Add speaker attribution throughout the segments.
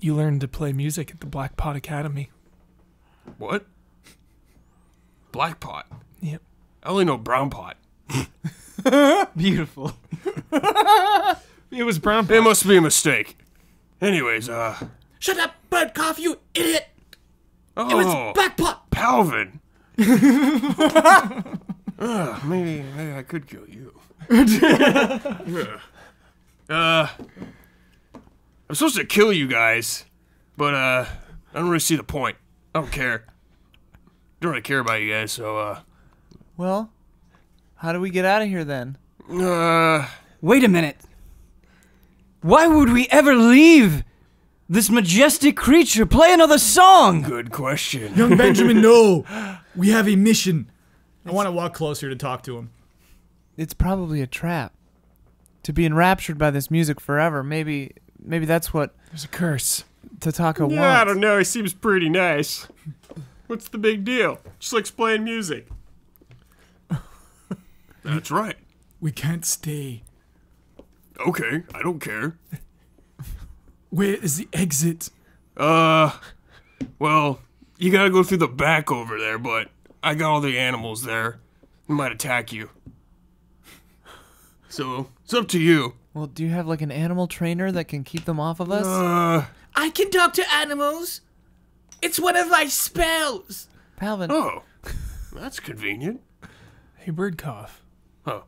Speaker 1: You learned to play music at the Black Pot Academy.
Speaker 2: What? Black pot?
Speaker 1: Yep.
Speaker 2: I only know brown pot.
Speaker 3: Beautiful.
Speaker 1: It was brown pot.
Speaker 2: It must be a mistake. Anyways,
Speaker 4: Shut up, Birdcough, you idiot!
Speaker 2: oh,
Speaker 4: It was black pot.
Speaker 2: Palvin. Maybe I could kill you. I'm supposed to kill you guys, but I don't really see the point. I don't care. Don't really care about you guys, so
Speaker 5: Well, how do we get out of here then?
Speaker 3: Wait a minute. Why would we ever leave this majestic creature? Play another song.
Speaker 2: Good question.
Speaker 4: Young Benjamin, no. We have a mission. I want to walk closer to talk to him.
Speaker 5: It's probably a trap. To be enraptured by this music forever. Maybe that's what
Speaker 1: There's a curse.
Speaker 5: Tataka wants.
Speaker 2: Yeah, I don't know. He seems pretty nice. What's the big deal? Just likes playing music. That's right.
Speaker 4: We can't stay.
Speaker 2: Okay, I don't care.
Speaker 4: Where is the exit?
Speaker 2: Well, you gotta go through the back over there, but I got all the animals there. They might attack you. So, it's up to you.
Speaker 5: Well, do you have like an animal trainer that can keep them off of us?
Speaker 4: I can talk to animals. It's one of my spells.
Speaker 5: Palvin.
Speaker 2: Oh, that's convenient.
Speaker 1: Hey, Birdcough.
Speaker 2: Huh.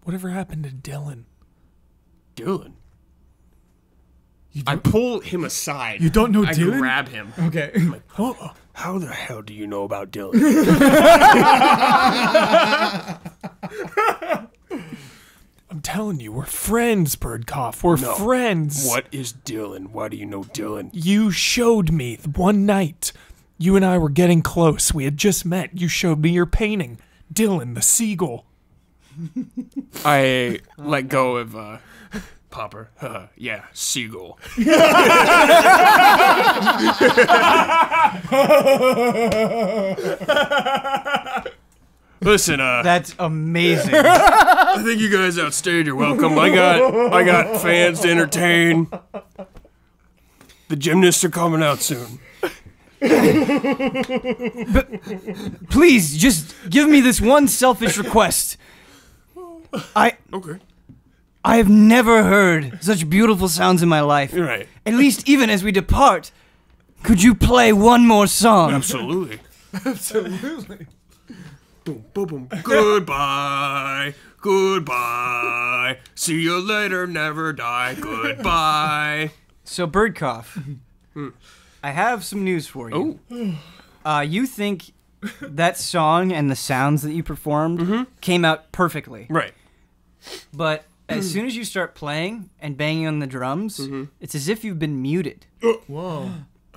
Speaker 1: Whatever happened to Dylan?
Speaker 2: Dylan? I pull him aside.
Speaker 4: You don't know
Speaker 2: I
Speaker 4: Dylan?
Speaker 2: grab him.
Speaker 4: Okay.
Speaker 1: Oh,
Speaker 2: How the hell do you know about Dylan?
Speaker 1: I'm telling you, we're friends, Birdcough. We're
Speaker 2: No.
Speaker 1: friends.
Speaker 2: What is Dylan? Why do you know Dylan?
Speaker 1: You showed me one night. You and I were getting close. We had just met. You showed me your painting. Dylan, the seagull.
Speaker 2: I let go of Popper. Yeah, seagull. Listen,
Speaker 3: That's amazing.
Speaker 2: I think you guys outstayed your welcome. I got fans to entertain. The gymnasts are coming out soon.
Speaker 3: Please, just give me this one selfish request.
Speaker 2: Okay.
Speaker 3: I have never heard such beautiful sounds in my life.
Speaker 2: You're right.
Speaker 3: At least even as we depart, could you play one more song?
Speaker 2: Absolutely. Absolutely. Boom, boom, boom. Goodbye. Goodbye. See you later. Never die. Goodbye.
Speaker 3: So, Birdcough, I have some news for you.
Speaker 2: Oh.
Speaker 3: You think that song and the sounds that you performed came out perfectly.
Speaker 2: Right.
Speaker 3: But as soon as you start playing and banging on the drums, it's as if you've been muted.
Speaker 4: Whoa.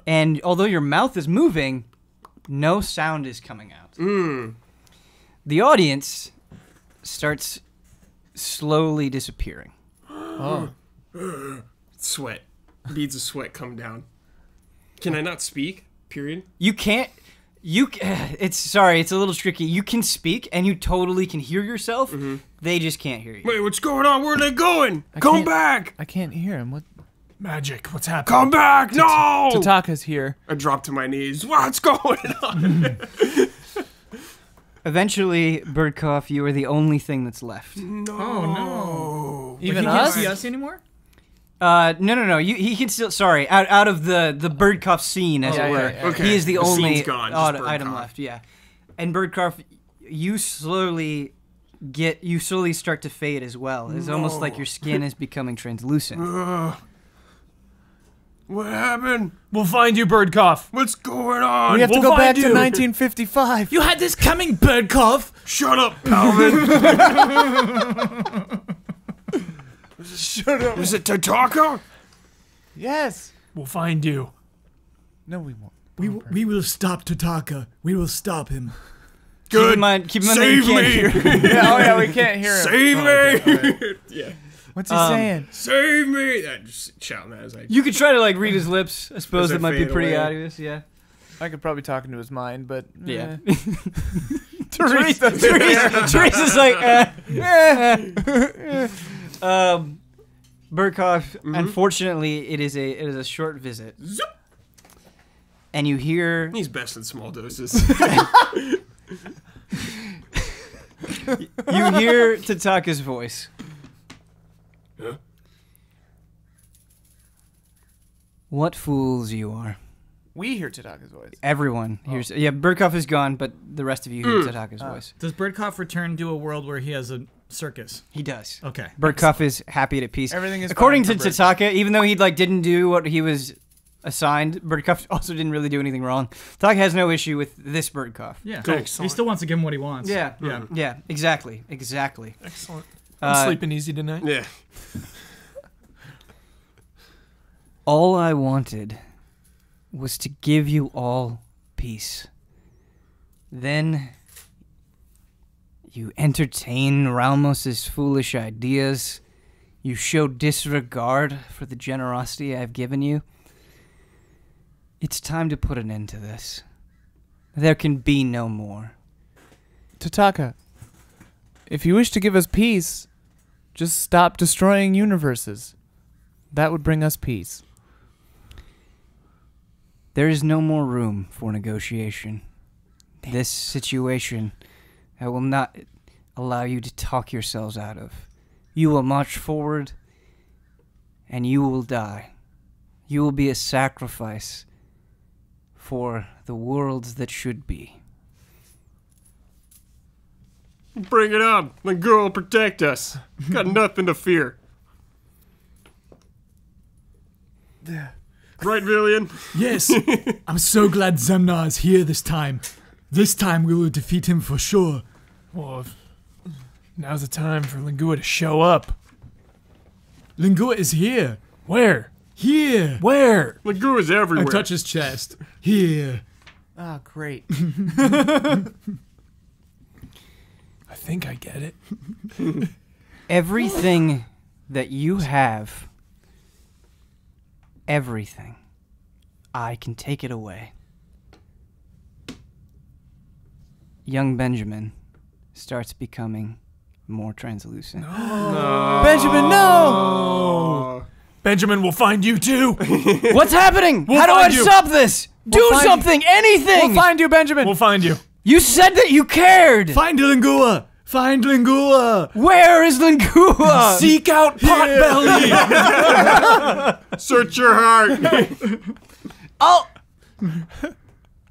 Speaker 3: And although your mouth is moving, no sound is coming out. The audience starts slowly disappearing.
Speaker 5: Oh.
Speaker 2: Sweat. Beads of sweat come down. Can I not speak? Period.
Speaker 3: You can't. It's a little tricky. You can speak and you totally can hear yourself. They just can't hear you.
Speaker 2: Wait, what's going on? Where are they going? Come
Speaker 5: can't-
Speaker 2: back!
Speaker 5: I can't hear him. What?
Speaker 1: Magic, what's happening?
Speaker 2: Come back! No!
Speaker 5: Tataka's here.
Speaker 2: I drop to my knees. What's going on?
Speaker 3: Eventually, Birdcough, you are the only thing that's left.
Speaker 2: No.
Speaker 4: Oh, no.
Speaker 5: Even
Speaker 4: He can't
Speaker 5: us?
Speaker 4: see us anymore?
Speaker 3: No. He can still. Sorry, out of the Birdcough scene, as
Speaker 5: Yeah,
Speaker 3: it were.
Speaker 5: yeah, yeah.
Speaker 2: Okay.
Speaker 3: He is the
Speaker 2: The
Speaker 3: only
Speaker 2: scene's gone, just
Speaker 3: odd
Speaker 2: Birdcough.
Speaker 3: item left. Yeah, and Birdcough, you slowly start to fade as well. It's almost like your skin is becoming translucent.
Speaker 2: What happened?
Speaker 1: We'll find you, Birdcough.
Speaker 2: What's going on?
Speaker 5: We have to
Speaker 1: We'll
Speaker 5: go back
Speaker 1: find
Speaker 5: to
Speaker 1: you.
Speaker 5: 1955.
Speaker 4: You had this coming, Birdcough.
Speaker 2: Shut up, Palvin.
Speaker 5: Shut up.
Speaker 2: Is it Tataka?
Speaker 5: Yes.
Speaker 1: We'll find you.
Speaker 5: No, we won't.
Speaker 4: We will stop Tataka. We will stop him.
Speaker 2: Good.
Speaker 3: Keep in mind that you
Speaker 2: Save
Speaker 3: can't
Speaker 2: me.
Speaker 3: hear.
Speaker 5: Yeah, we can't hear him.
Speaker 2: Save me. Yeah.
Speaker 5: What's he saying?
Speaker 2: Save me. Just shouting that as I.
Speaker 3: You could try to read his lips. I suppose
Speaker 2: As I
Speaker 3: that might be
Speaker 2: fade
Speaker 3: pretty
Speaker 2: away.
Speaker 3: obvious. Yeah.
Speaker 5: I could probably talk into his mind, but
Speaker 3: Yeah.
Speaker 5: Teresa's
Speaker 3: Teresa's like, Burkhoff, unfortunately, it is a short visit. And you hear
Speaker 2: He's best in small doses.
Speaker 3: you hear Tataka's voice. What fools you are.
Speaker 5: We hear Tataka's voice.
Speaker 3: Everyone hears. Yeah, Burkhoff is gone, but the rest of you hear Tataka's voice.
Speaker 4: Does Birdcough return to a world where he has a circus?
Speaker 3: He does.
Speaker 4: Okay.
Speaker 3: Burkhoff is happy and at peace.
Speaker 5: Everything is
Speaker 3: according to
Speaker 5: fine for
Speaker 3: Tataka, even though he didn't do what he was assigned, Birdcough also didn't really do anything wrong. Tataka has no issue with this Birdcough.
Speaker 4: Yeah.
Speaker 1: Cool.
Speaker 4: He
Speaker 1: Excellent.
Speaker 4: still wants to give him what he wants.
Speaker 3: Yeah.
Speaker 4: Yeah.
Speaker 3: Yeah, exactly.
Speaker 1: Excellent. I'm sleeping easy tonight.
Speaker 2: Yeah.
Speaker 3: All I wanted was to give you all peace. Then you entertain Ralmos's foolish ideas. You show disregard for the generosity I've given you. It's time to put an end to this. There can be no more.
Speaker 5: Tataka, if you wish to give us peace, just stop destroying universes. That would bring us peace.
Speaker 3: There is no more room for negotiation. This situation I will not allow you to talk yourselves out of. You will march forward, and you will die. You will be a sacrifice for the worlds that should be.
Speaker 2: Bring it on. The girl will protect us. Got nothing to fear. Right, Villian?
Speaker 4: Yes. I'm so glad Zemnar is here this time. This time we will defeat him for sure.
Speaker 1: Well, now's the time for Lingua to show up.
Speaker 4: Lingua is here.
Speaker 1: Where?
Speaker 4: Here.
Speaker 1: Where?
Speaker 2: Lagoo is everywhere.
Speaker 4: I touch his chest. Here.
Speaker 5: Ah, great.
Speaker 1: I think I get it.
Speaker 3: Everything that you have, everything, I can take it away. Young Benjamin starts becoming more translucent.
Speaker 5: Benjamin, no!
Speaker 1: Benjamin will find you too.
Speaker 3: What's happening?
Speaker 1: We'll
Speaker 3: How do I
Speaker 1: find you.
Speaker 3: stop this? Do
Speaker 5: find you.
Speaker 3: something, anything!
Speaker 5: We'll find you, Benjamin.
Speaker 1: We'll find you.
Speaker 3: You said that you cared!
Speaker 4: Find Lingua. Find Lingua.
Speaker 3: Where is Lingua?
Speaker 1: Seek out Potbelly.
Speaker 2: Search your heart.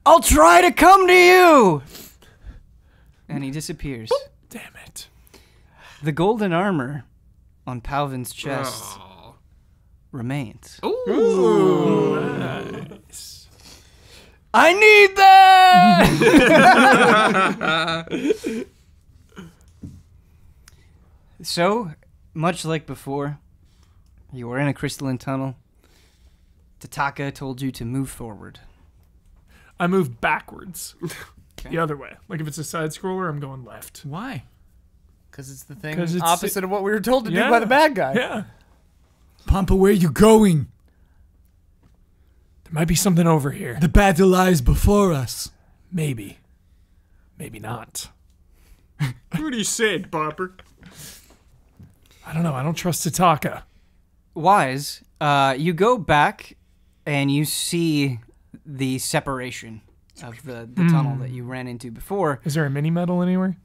Speaker 3: I'll try to come to you! And he disappears.
Speaker 1: Damn it.
Speaker 3: The golden armor on Palvin's chest remains. I need that! So, much like before, you were in a crystalline tunnel. Tataka told you to move forward.
Speaker 1: I move backwards.
Speaker 3: Okay.
Speaker 1: The other way. Like if it's a side scroller, I'm going left.
Speaker 4: Why?
Speaker 5: Because it's the thing
Speaker 1: 'Cause it's-
Speaker 5: opposite of what we were told to
Speaker 1: Yeah.
Speaker 5: do by the bad guy.
Speaker 1: Yeah.
Speaker 4: Pampa, where you going?
Speaker 1: There might be something over here.
Speaker 4: The battle lies before us.
Speaker 1: Maybe. Maybe not.
Speaker 2: What do you say, Popper?
Speaker 1: I don't know. I don't trust Tataka.
Speaker 3: Wise, you go back and you see the separation of the tunnel that you ran into before.
Speaker 1: Is there a mini medal anywhere?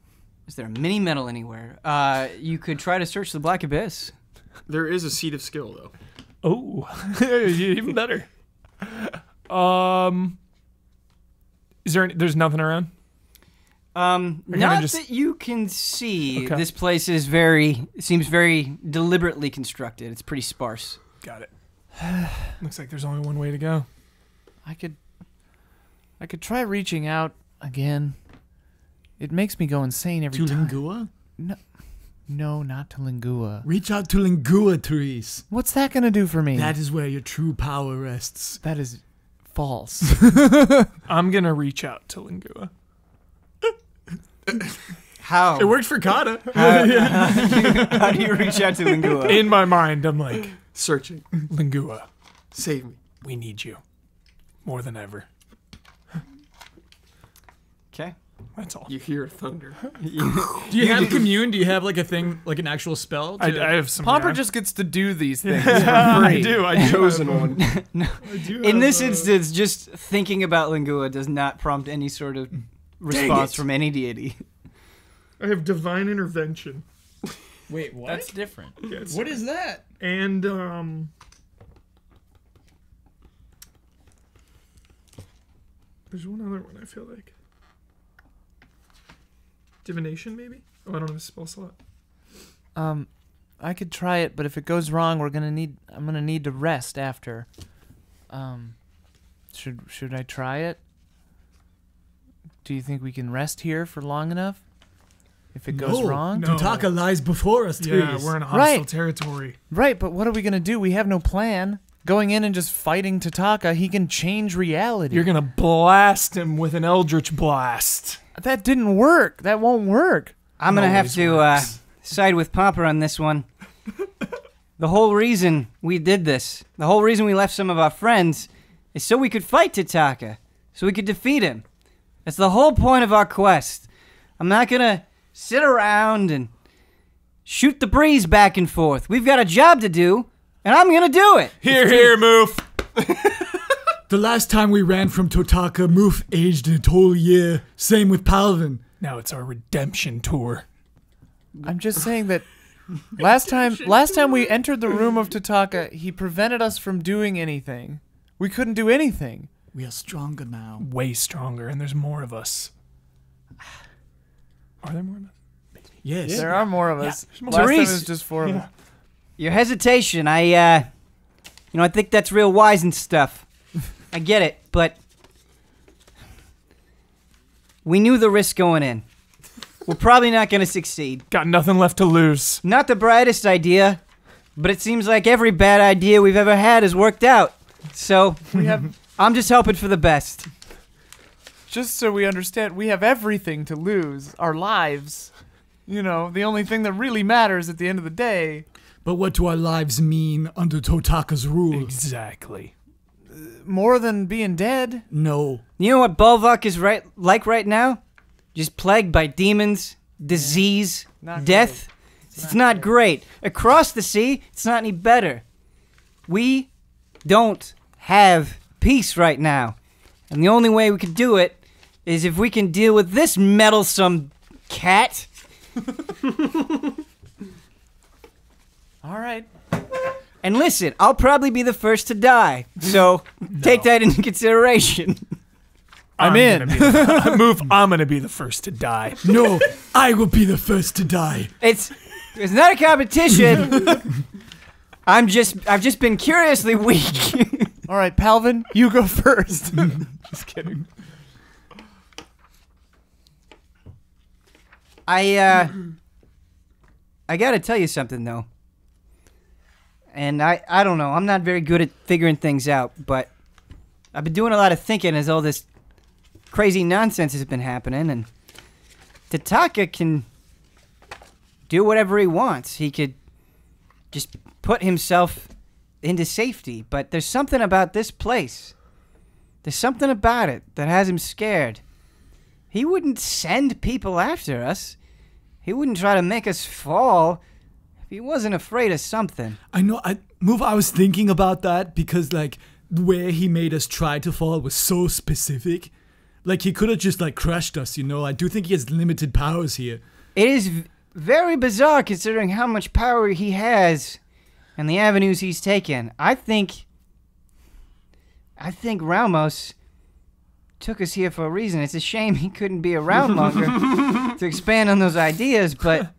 Speaker 3: Is there a mini medal anywhere? You could try to search the Black Abyss.
Speaker 2: There is a seat of skill, though.
Speaker 1: Oh, even better. Is there? There's nothing around.
Speaker 3: Not
Speaker 1: just-
Speaker 3: that you can see.
Speaker 1: Okay.
Speaker 3: This place is seems very deliberately constructed. It's pretty sparse.
Speaker 1: Got it. Looks like there's only one way to go.
Speaker 5: I could try reaching out again. It makes me go insane every
Speaker 4: To
Speaker 5: time.
Speaker 4: Lingua?
Speaker 5: No, not to Lingua.
Speaker 4: Reach out to Lingua, Therese.
Speaker 5: What's that gonna do for me?
Speaker 4: That is where your true power rests.
Speaker 5: That is false.
Speaker 1: I'm gonna reach out to Lingua.
Speaker 3: How?
Speaker 4: It worked for Kata.
Speaker 3: How do you reach out to Lingua?
Speaker 1: In my mind, I'm like,
Speaker 2: Searching.
Speaker 1: Lingua,
Speaker 2: Save me.
Speaker 1: we need you more than ever.
Speaker 3: Okay.
Speaker 1: That's all.
Speaker 2: You hear thunder.
Speaker 4: Do you have commune? Do you have like a thing, like an actual spell?
Speaker 1: I have some.
Speaker 5: Pomper
Speaker 1: yeah.
Speaker 5: just gets to do these things
Speaker 1: Yeah,
Speaker 5: for
Speaker 1: I
Speaker 5: free.
Speaker 1: do. I
Speaker 2: Chosen one.
Speaker 3: In this instance, just thinking about Lingua does not prompt any sort of response from any deity.
Speaker 1: I have divine intervention.
Speaker 4: Wait, what?
Speaker 5: That's different.
Speaker 1: Yes.
Speaker 4: What is that?
Speaker 1: And there's one other one I feel like. Divination, maybe? Oh, I don't have a spell slot.
Speaker 5: I could try it, but if it goes wrong, I'm gonna need to rest after. Should I try it? Do you think we can rest here for long enough? If it goes wrong?
Speaker 1: no.
Speaker 4: Tutaka lies before us,
Speaker 1: Yeah,
Speaker 4: Tyrius.
Speaker 1: we're in hostile
Speaker 5: Right.
Speaker 1: territory.
Speaker 5: Right, but what are we gonna do? We have no plan. Going in and just fighting Tataka, he can change reality.
Speaker 1: You're gonna blast him with an eldritch blast.
Speaker 5: That didn't work. That won't work.
Speaker 3: I'm going to have
Speaker 1: Always
Speaker 3: to
Speaker 1: works.
Speaker 3: side with Pomper on this one. The whole reason we did this, the whole reason we left some of our friends, is so we could fight Tataka, so we could defeat him. That's the whole point of our quest. I'm not going to sit around and shoot the breeze back and forth. We've got a job to do, and I'm going to do it.
Speaker 1: Here, move.
Speaker 4: The last time we ran from Totaka, Moof aged a whole year. Same with Palvin.
Speaker 1: Now it's our redemption tour.
Speaker 5: I'm just saying that last time we entered the room of Tataka, he prevented us from doing anything. We couldn't do anything.
Speaker 4: We are stronger now.
Speaker 1: Way stronger, and there's more of us. Are there more of us?
Speaker 4: Yes.
Speaker 5: There are more of us.
Speaker 1: there's more.
Speaker 5: Last time it
Speaker 3: Therese.
Speaker 5: was just four of us.
Speaker 3: Your hesitation, I think that's real wise and stuff. I get it, but we knew the risk going in. We're probably not going to succeed.
Speaker 1: Got nothing left to lose.
Speaker 3: Not the brightest idea, but it seems like every bad idea we've ever had has worked out. So I'm just hoping for the best.
Speaker 5: Just so we understand, we have everything to lose. Our lives. You know, the only thing that really matters at the end of the day.
Speaker 4: But what do our lives mean under Totaka's rule?
Speaker 1: Exactly.
Speaker 5: More than being dead.
Speaker 4: No.
Speaker 3: You know what Bulwark is like right now? Just plagued by demons, disease,
Speaker 5: Not
Speaker 3: death. It's not great. Across the sea, it's not any better. We don't have peace right now. And the only way we can do it is if we can deal with this meddlesome cat.
Speaker 5: All right.
Speaker 3: And listen, I'll probably be the first to die. So take that into consideration.
Speaker 5: I'm in.
Speaker 1: I'm gonna be the first to die.
Speaker 4: No, I will be the first to die.
Speaker 3: It's not a competition. I've just been curiously weak.
Speaker 5: All right, Palvin, you go first. Just kidding.
Speaker 3: I gotta tell you something though. And I don't know, I'm not very good at figuring things out, but I've been doing a lot of thinking as all this crazy nonsense has been happening, and Tataka can do whatever he wants. He could just put himself into safety, but there's something about this place. There's something about it that has him scared. He wouldn't send people after us. He wouldn't try to make us fall if he wasn't afraid of something.
Speaker 4: I know. I was thinking about that because, like, where he made us try to fall was so specific. Like, he could have just, like, crushed us, you know? I do think he has limited powers here.
Speaker 3: It is very bizarre considering how much power he has and the avenues he's taken. I think Ramos took us here for a reason. It's a shame he couldn't be around longer to expand on those ideas, but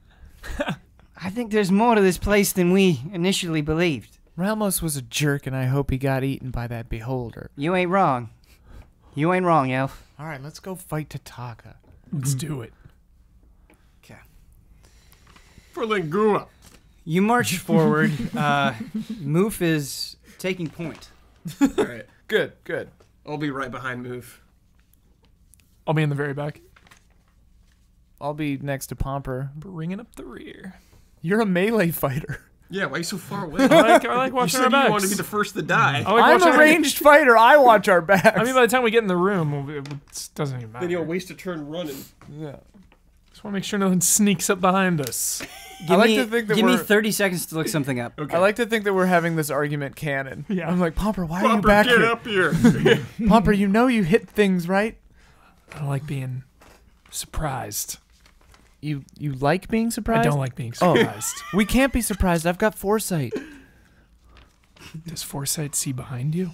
Speaker 3: I think there's more to this place than we initially believed.
Speaker 5: Ramos was a jerk, and I hope he got eaten by that beholder.
Speaker 3: You ain't wrong. You ain't wrong, Elf.
Speaker 5: All right, let's go fight Tataka.
Speaker 1: Let's do it.
Speaker 3: Okay.
Speaker 2: For Lingua.
Speaker 3: You march forward. Moof is taking point.
Speaker 2: Alright.
Speaker 5: Good.
Speaker 2: I'll be right behind Move.
Speaker 1: I'll be in the very back.
Speaker 5: I'll be next to Pomper.
Speaker 1: Bringing up the rear.
Speaker 5: You're a melee fighter.
Speaker 2: Yeah, why are you so far away?
Speaker 1: I like
Speaker 2: You
Speaker 1: watching
Speaker 2: said
Speaker 1: our backs.
Speaker 2: you wanted to be the first to die.
Speaker 1: I like
Speaker 5: I'm
Speaker 1: watching
Speaker 5: a ranged fighter. I watch our backs.
Speaker 1: I mean, by the time we get in the room, it doesn't even matter.
Speaker 2: Then you'll waste a turn running.
Speaker 1: Yeah. Just want to make sure no one sneaks up behind us.
Speaker 3: Give
Speaker 5: like
Speaker 3: me,
Speaker 5: to think that
Speaker 3: give me
Speaker 5: we're-
Speaker 3: 30 seconds to look something up.
Speaker 2: Okay.
Speaker 5: I like to think that we're having this argument canon.
Speaker 1: Yeah.
Speaker 5: I'm like, Pomper, why are you
Speaker 2: Pomper,
Speaker 5: back
Speaker 2: get
Speaker 5: here?
Speaker 2: up here.
Speaker 5: Pomper, you know you hit things, right?
Speaker 1: I don't like being surprised.
Speaker 5: You like being surprised?
Speaker 1: I don't like being
Speaker 5: Oh.
Speaker 1: surprised.
Speaker 5: We can't be surprised. I've got foresight.
Speaker 1: Does Foresight see behind you?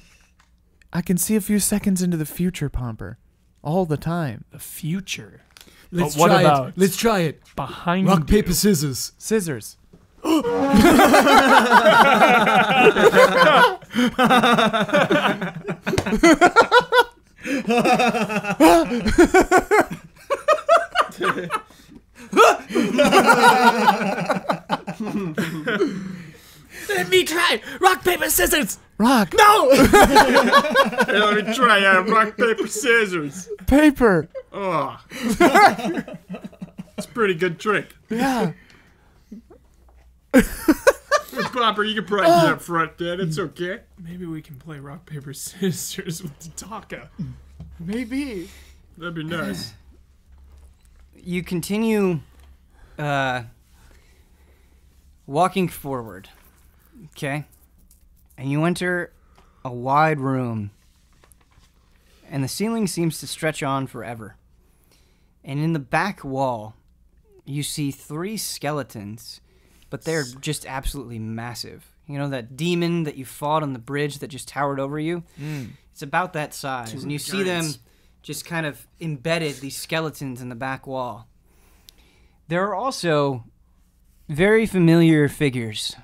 Speaker 5: I can see a few seconds into the future, Pomper. All the time.
Speaker 1: The future.
Speaker 4: Let's
Speaker 1: But what
Speaker 4: try
Speaker 1: about
Speaker 4: it. Let's try it.
Speaker 1: behind
Speaker 4: Rock,
Speaker 1: you?
Speaker 4: paper, scissors.
Speaker 5: Scissors.
Speaker 4: Let me try. Rock, paper, scissors.
Speaker 5: Rock.
Speaker 4: No.
Speaker 2: Hey, let me try rock, paper, scissors.
Speaker 5: Paper.
Speaker 2: Oh. It's a pretty good trick.
Speaker 5: Yeah.
Speaker 2: Popper, you can probably get up front, Dad. It's okay.
Speaker 1: Maybe we can play rock, paper, scissors with Tataka.
Speaker 5: Maybe.
Speaker 2: That'd be nice.
Speaker 3: You continue walking forward, okay? And you enter a wide room, and the ceiling seems to stretch on forever. And in the back wall, you see 3 skeletons, but they're just absolutely massive. You know that demon that you fought on the bridge that just towered over you? It's about that size, and you see them just kind of embedded, these skeletons in the back wall. There are also very familiar figures.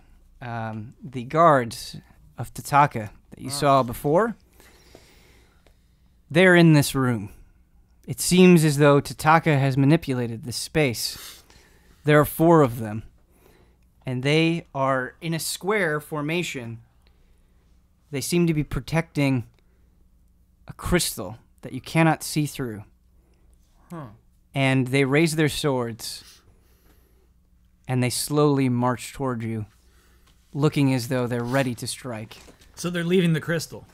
Speaker 3: The guards of Tataka that you saw before, they're in this room. It seems as though Tataka has manipulated this space. There are 4 of them, and they are in a square formation. They seem to be protecting a crystal that you cannot see through. And they raise their swords, and they slowly march toward you, looking as though they're ready to strike.
Speaker 4: So they're leaving the crystal.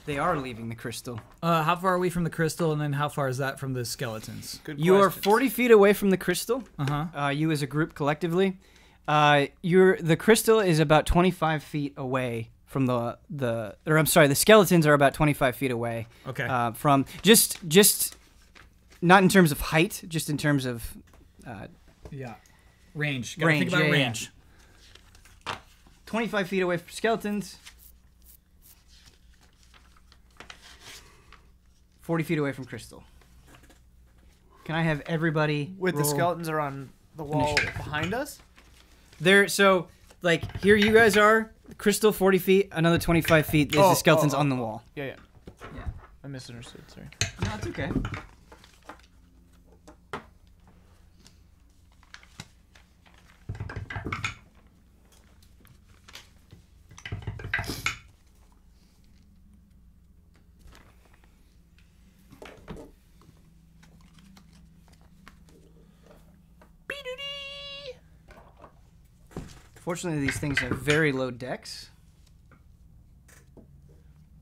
Speaker 3: They are leaving the crystal.
Speaker 4: How far are we from the crystal, and then how far is that from the skeletons?
Speaker 5: Good
Speaker 3: You are
Speaker 5: questions.
Speaker 3: 40 feet away from the crystal.
Speaker 4: Uh-huh.
Speaker 3: You as a group collectively. The crystal is about 25 feet away from the skeletons are about 25 feet away.
Speaker 4: Okay.
Speaker 3: From just not in terms of height, just in terms of
Speaker 4: Yeah. Range. Gotta
Speaker 3: Range,
Speaker 4: think about
Speaker 3: yeah, yeah.
Speaker 4: range.
Speaker 3: 25 feet away from skeletons. 40 feet away from crystal. Can I have everybody
Speaker 5: Wait, the
Speaker 3: roll-
Speaker 5: skeletons are on the wall
Speaker 3: Initiative.
Speaker 5: behind us?
Speaker 3: There, so like here you guys are, crystal 40 feet, another 25 feet. There's the skeletons on the wall.
Speaker 5: Yeah.
Speaker 3: Yeah.
Speaker 5: I misunderstood, sorry.
Speaker 3: No, it's okay. Fortunately, these things have very low dex.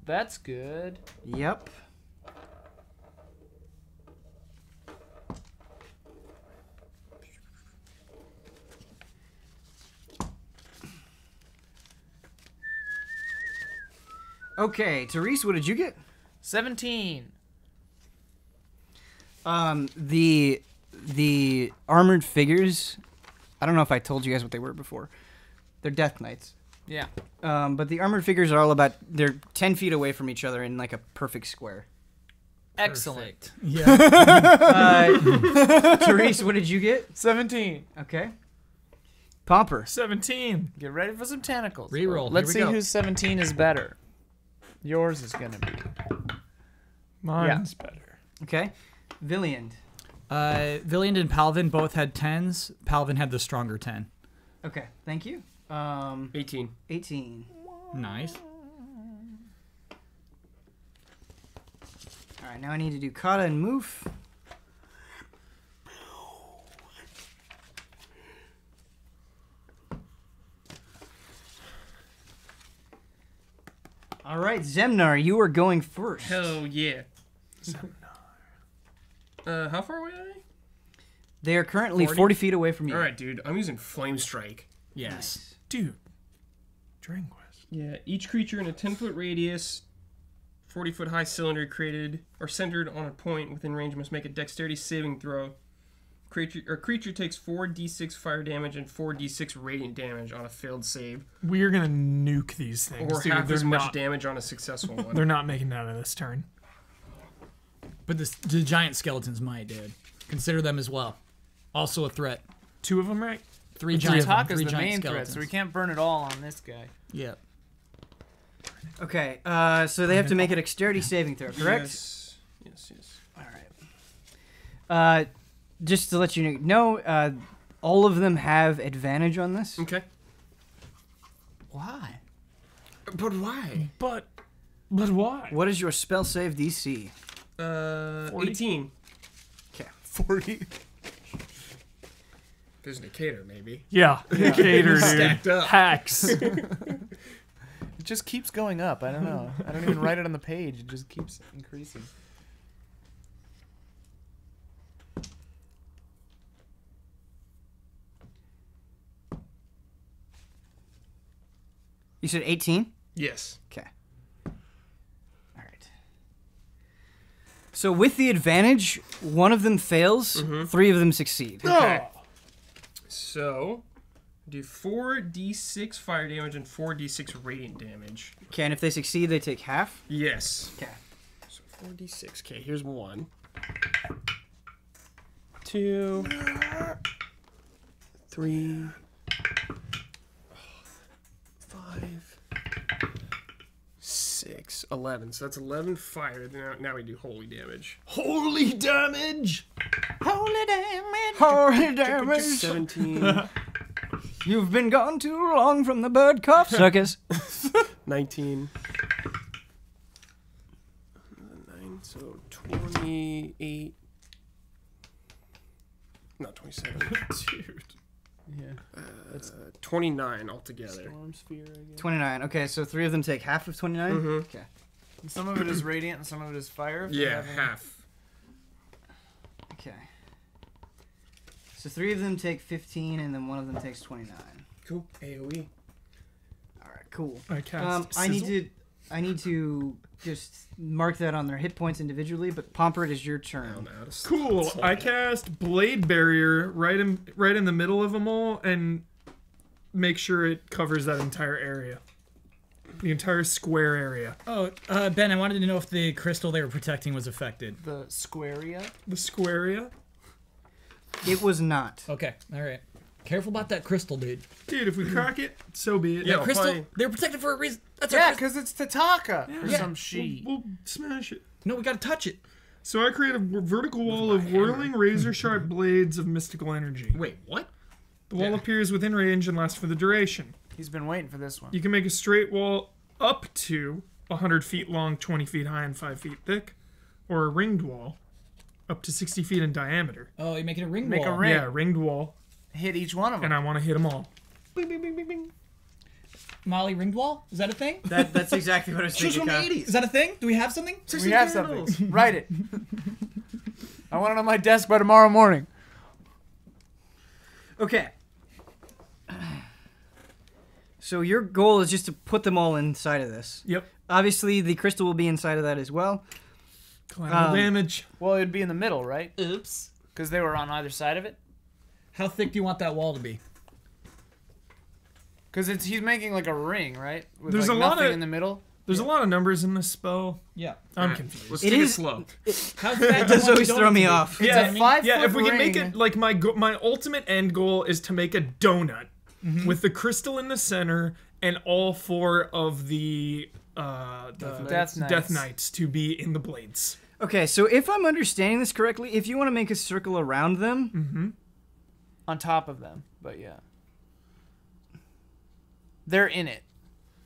Speaker 5: That's good.
Speaker 3: Yep. Okay, Therese, what did you get?
Speaker 5: 17.
Speaker 3: The armored figures, I don't know if I told you guys what they were before. They're Death Knights.
Speaker 5: Yeah.
Speaker 3: But the armored figures are all they're 10 feet away from each other in like a perfect square.
Speaker 5: Excellent.
Speaker 4: Yeah.
Speaker 3: Therese, what did you get?
Speaker 5: 17.
Speaker 3: Okay. Pomper.
Speaker 1: 17.
Speaker 5: Get ready for some tentacles.
Speaker 4: Reroll.
Speaker 5: Let's see
Speaker 4: Here we go.
Speaker 5: whose 17 is better. Yours is gonna be.
Speaker 1: Mine's better.
Speaker 3: Okay. Villiand.
Speaker 4: Villiand and Palvin both had 10s. Palvin had the stronger 10.
Speaker 3: Okay, thank you.
Speaker 2: 18.
Speaker 3: 18.
Speaker 4: Nice.
Speaker 3: All right, now I need to do kata and moof. All right, Zemnar, you are going first.
Speaker 2: Hell yeah. How far away are they?
Speaker 3: They are currently
Speaker 2: 40?
Speaker 3: 40 feet away from you.
Speaker 2: All right, dude. I'm using Flame Strike.
Speaker 4: Yes.
Speaker 1: Dude. Dragon Quest.
Speaker 2: Yeah, each creature in a 10-foot radius, 40-foot high cylinder created or centered on a point within range must make a dexterity saving throw. Creature takes 4d6 fire damage and 4d6 radiant damage on a failed save,
Speaker 1: We are gonna nuke these things.
Speaker 2: or
Speaker 1: dude.
Speaker 2: half
Speaker 1: They're
Speaker 2: as much
Speaker 1: not-
Speaker 2: damage on a successful one.
Speaker 1: They're not making that out of this turn.
Speaker 4: But the giant skeletons might, dude. Consider them as well. Also a threat.
Speaker 1: 2 of them, right?
Speaker 4: Three giant
Speaker 5: Tataka's the
Speaker 4: giant
Speaker 5: main
Speaker 4: skeletons.
Speaker 5: threat, so we can't burn it all on this guy.
Speaker 4: Yeah.
Speaker 3: Okay, so they have to make a dexterity saving throw, correct?
Speaker 2: Yes.
Speaker 3: All right. Just to let you know, all of them have advantage on this.
Speaker 2: Okay.
Speaker 3: Why?
Speaker 2: But why?
Speaker 1: But why?
Speaker 3: What is your spell save DC?
Speaker 2: 18.
Speaker 5: 40.
Speaker 2: There's Nicator, maybe.
Speaker 1: Yeah. Cater, dude.
Speaker 2: Stacked up.
Speaker 1: Hacks.
Speaker 5: It just keeps going up. I don't know. I don't even write it on the page. It just keeps increasing.
Speaker 3: You said 18?
Speaker 2: Yes.
Speaker 3: Okay. All right. So with the advantage, one of them fails, 3 of them succeed.
Speaker 2: Okay. So, do 4d6 fire damage and 4d6 radiant damage.
Speaker 3: Okay, and if they succeed, they take half.
Speaker 2: Yes.
Speaker 3: Okay.
Speaker 2: So 4d6. Okay, here's 1. 2. 3. 5. 6. 11. So that's 11 fire. Now we do holy damage.
Speaker 4: Holy damage!
Speaker 3: Holy damage! Holy damage!
Speaker 2: 17.
Speaker 3: You've been gone too long from the bird cough circus.
Speaker 2: 19. 9, so 28. Not 27. Dude.
Speaker 5: Yeah.
Speaker 2: 29 altogether.
Speaker 5: Storm sphere, I guess.
Speaker 3: 29. Okay, so 3 of them take half of 29? Okay.
Speaker 5: And some of it is radiant and some of it is fire. if they
Speaker 2: Yeah,
Speaker 5: have any-
Speaker 2: half.
Speaker 3: Okay. So 3 of them take 15, and then one of them takes 29.
Speaker 2: Cool. AoE.
Speaker 3: All right, cool.
Speaker 1: I cast
Speaker 3: I need to just mark that on their hit points individually. But Pomper, it is your
Speaker 2: I'm
Speaker 3: turn.
Speaker 2: out of
Speaker 1: Cool. I cast Blade Barrier right in the middle of them all and make sure it covers that entire area. The entire square area.
Speaker 4: Oh, Ben, I wanted to know if the crystal they were protecting was affected.
Speaker 5: The squarea.
Speaker 1: The square area.
Speaker 3: It was not.
Speaker 4: Okay, all right. Careful about that crystal, dude.
Speaker 1: Dude, if we crack it, so be it.
Speaker 2: Yeah,
Speaker 4: That crystal,
Speaker 2: probably-
Speaker 4: they were protected for a reason. That's our
Speaker 5: Yeah,
Speaker 4: crystal.
Speaker 5: because it's Tataka or
Speaker 4: Yeah.
Speaker 5: some she.
Speaker 1: We'll smash it.
Speaker 4: No, we gotta touch it.
Speaker 1: So I create a vertical wall of whirling razor-sharp blades of mystical energy.
Speaker 2: Wait, what?
Speaker 1: The wall
Speaker 2: Yeah.
Speaker 1: appears within range and lasts for the duration.
Speaker 5: He's been waiting for this one.
Speaker 1: You can make a straight wall up to 100 feet long, 20 feet high, and 5 feet thick, or a ringed wall up to 60 feet in diameter.
Speaker 4: Oh, you're making a ring
Speaker 5: Make a
Speaker 4: wall.
Speaker 5: ring.
Speaker 1: Yeah, ringed wall,
Speaker 5: Hit each one of them.
Speaker 1: and I want to hit them all.
Speaker 4: Molly ringed wall? Is that a thing?
Speaker 3: That's exactly what I was
Speaker 4: She's
Speaker 3: thinking.
Speaker 4: from the 80s. Is that a thing? Do we have something?
Speaker 5: We have something. Write it. I want it on my desk by tomorrow morning.
Speaker 3: Okay. So your goal is just to put them all inside of this.
Speaker 1: Yep.
Speaker 3: Obviously, the crystal will be inside of that as well.
Speaker 1: Collateral damage.
Speaker 5: Well, it'd be in the middle, right? Oops. Because they were on either side of it.
Speaker 4: How thick do you want that wall to be?
Speaker 5: Because he's making like a ring, right? With
Speaker 1: There's
Speaker 5: like
Speaker 1: a lot
Speaker 5: nothing
Speaker 1: of-
Speaker 5: in the middle.
Speaker 1: There's a lot of numbers in this spell.
Speaker 4: Yeah.
Speaker 1: I'm confused.
Speaker 2: Let's
Speaker 3: It
Speaker 2: take it
Speaker 3: is-
Speaker 2: slow.
Speaker 4: How fat
Speaker 3: It does always throw me off.
Speaker 5: It's a 5
Speaker 1: yeah.
Speaker 5: foot
Speaker 1: If we can make
Speaker 5: ring.
Speaker 1: it like my ultimate end goal is to make a donut with the crystal in the center and all 4 of the
Speaker 5: Death
Speaker 1: Knights to be in the blades.
Speaker 3: Okay, so if I'm understanding this correctly, if you want to make a circle around them,
Speaker 5: on top of them, but yeah. They're in it.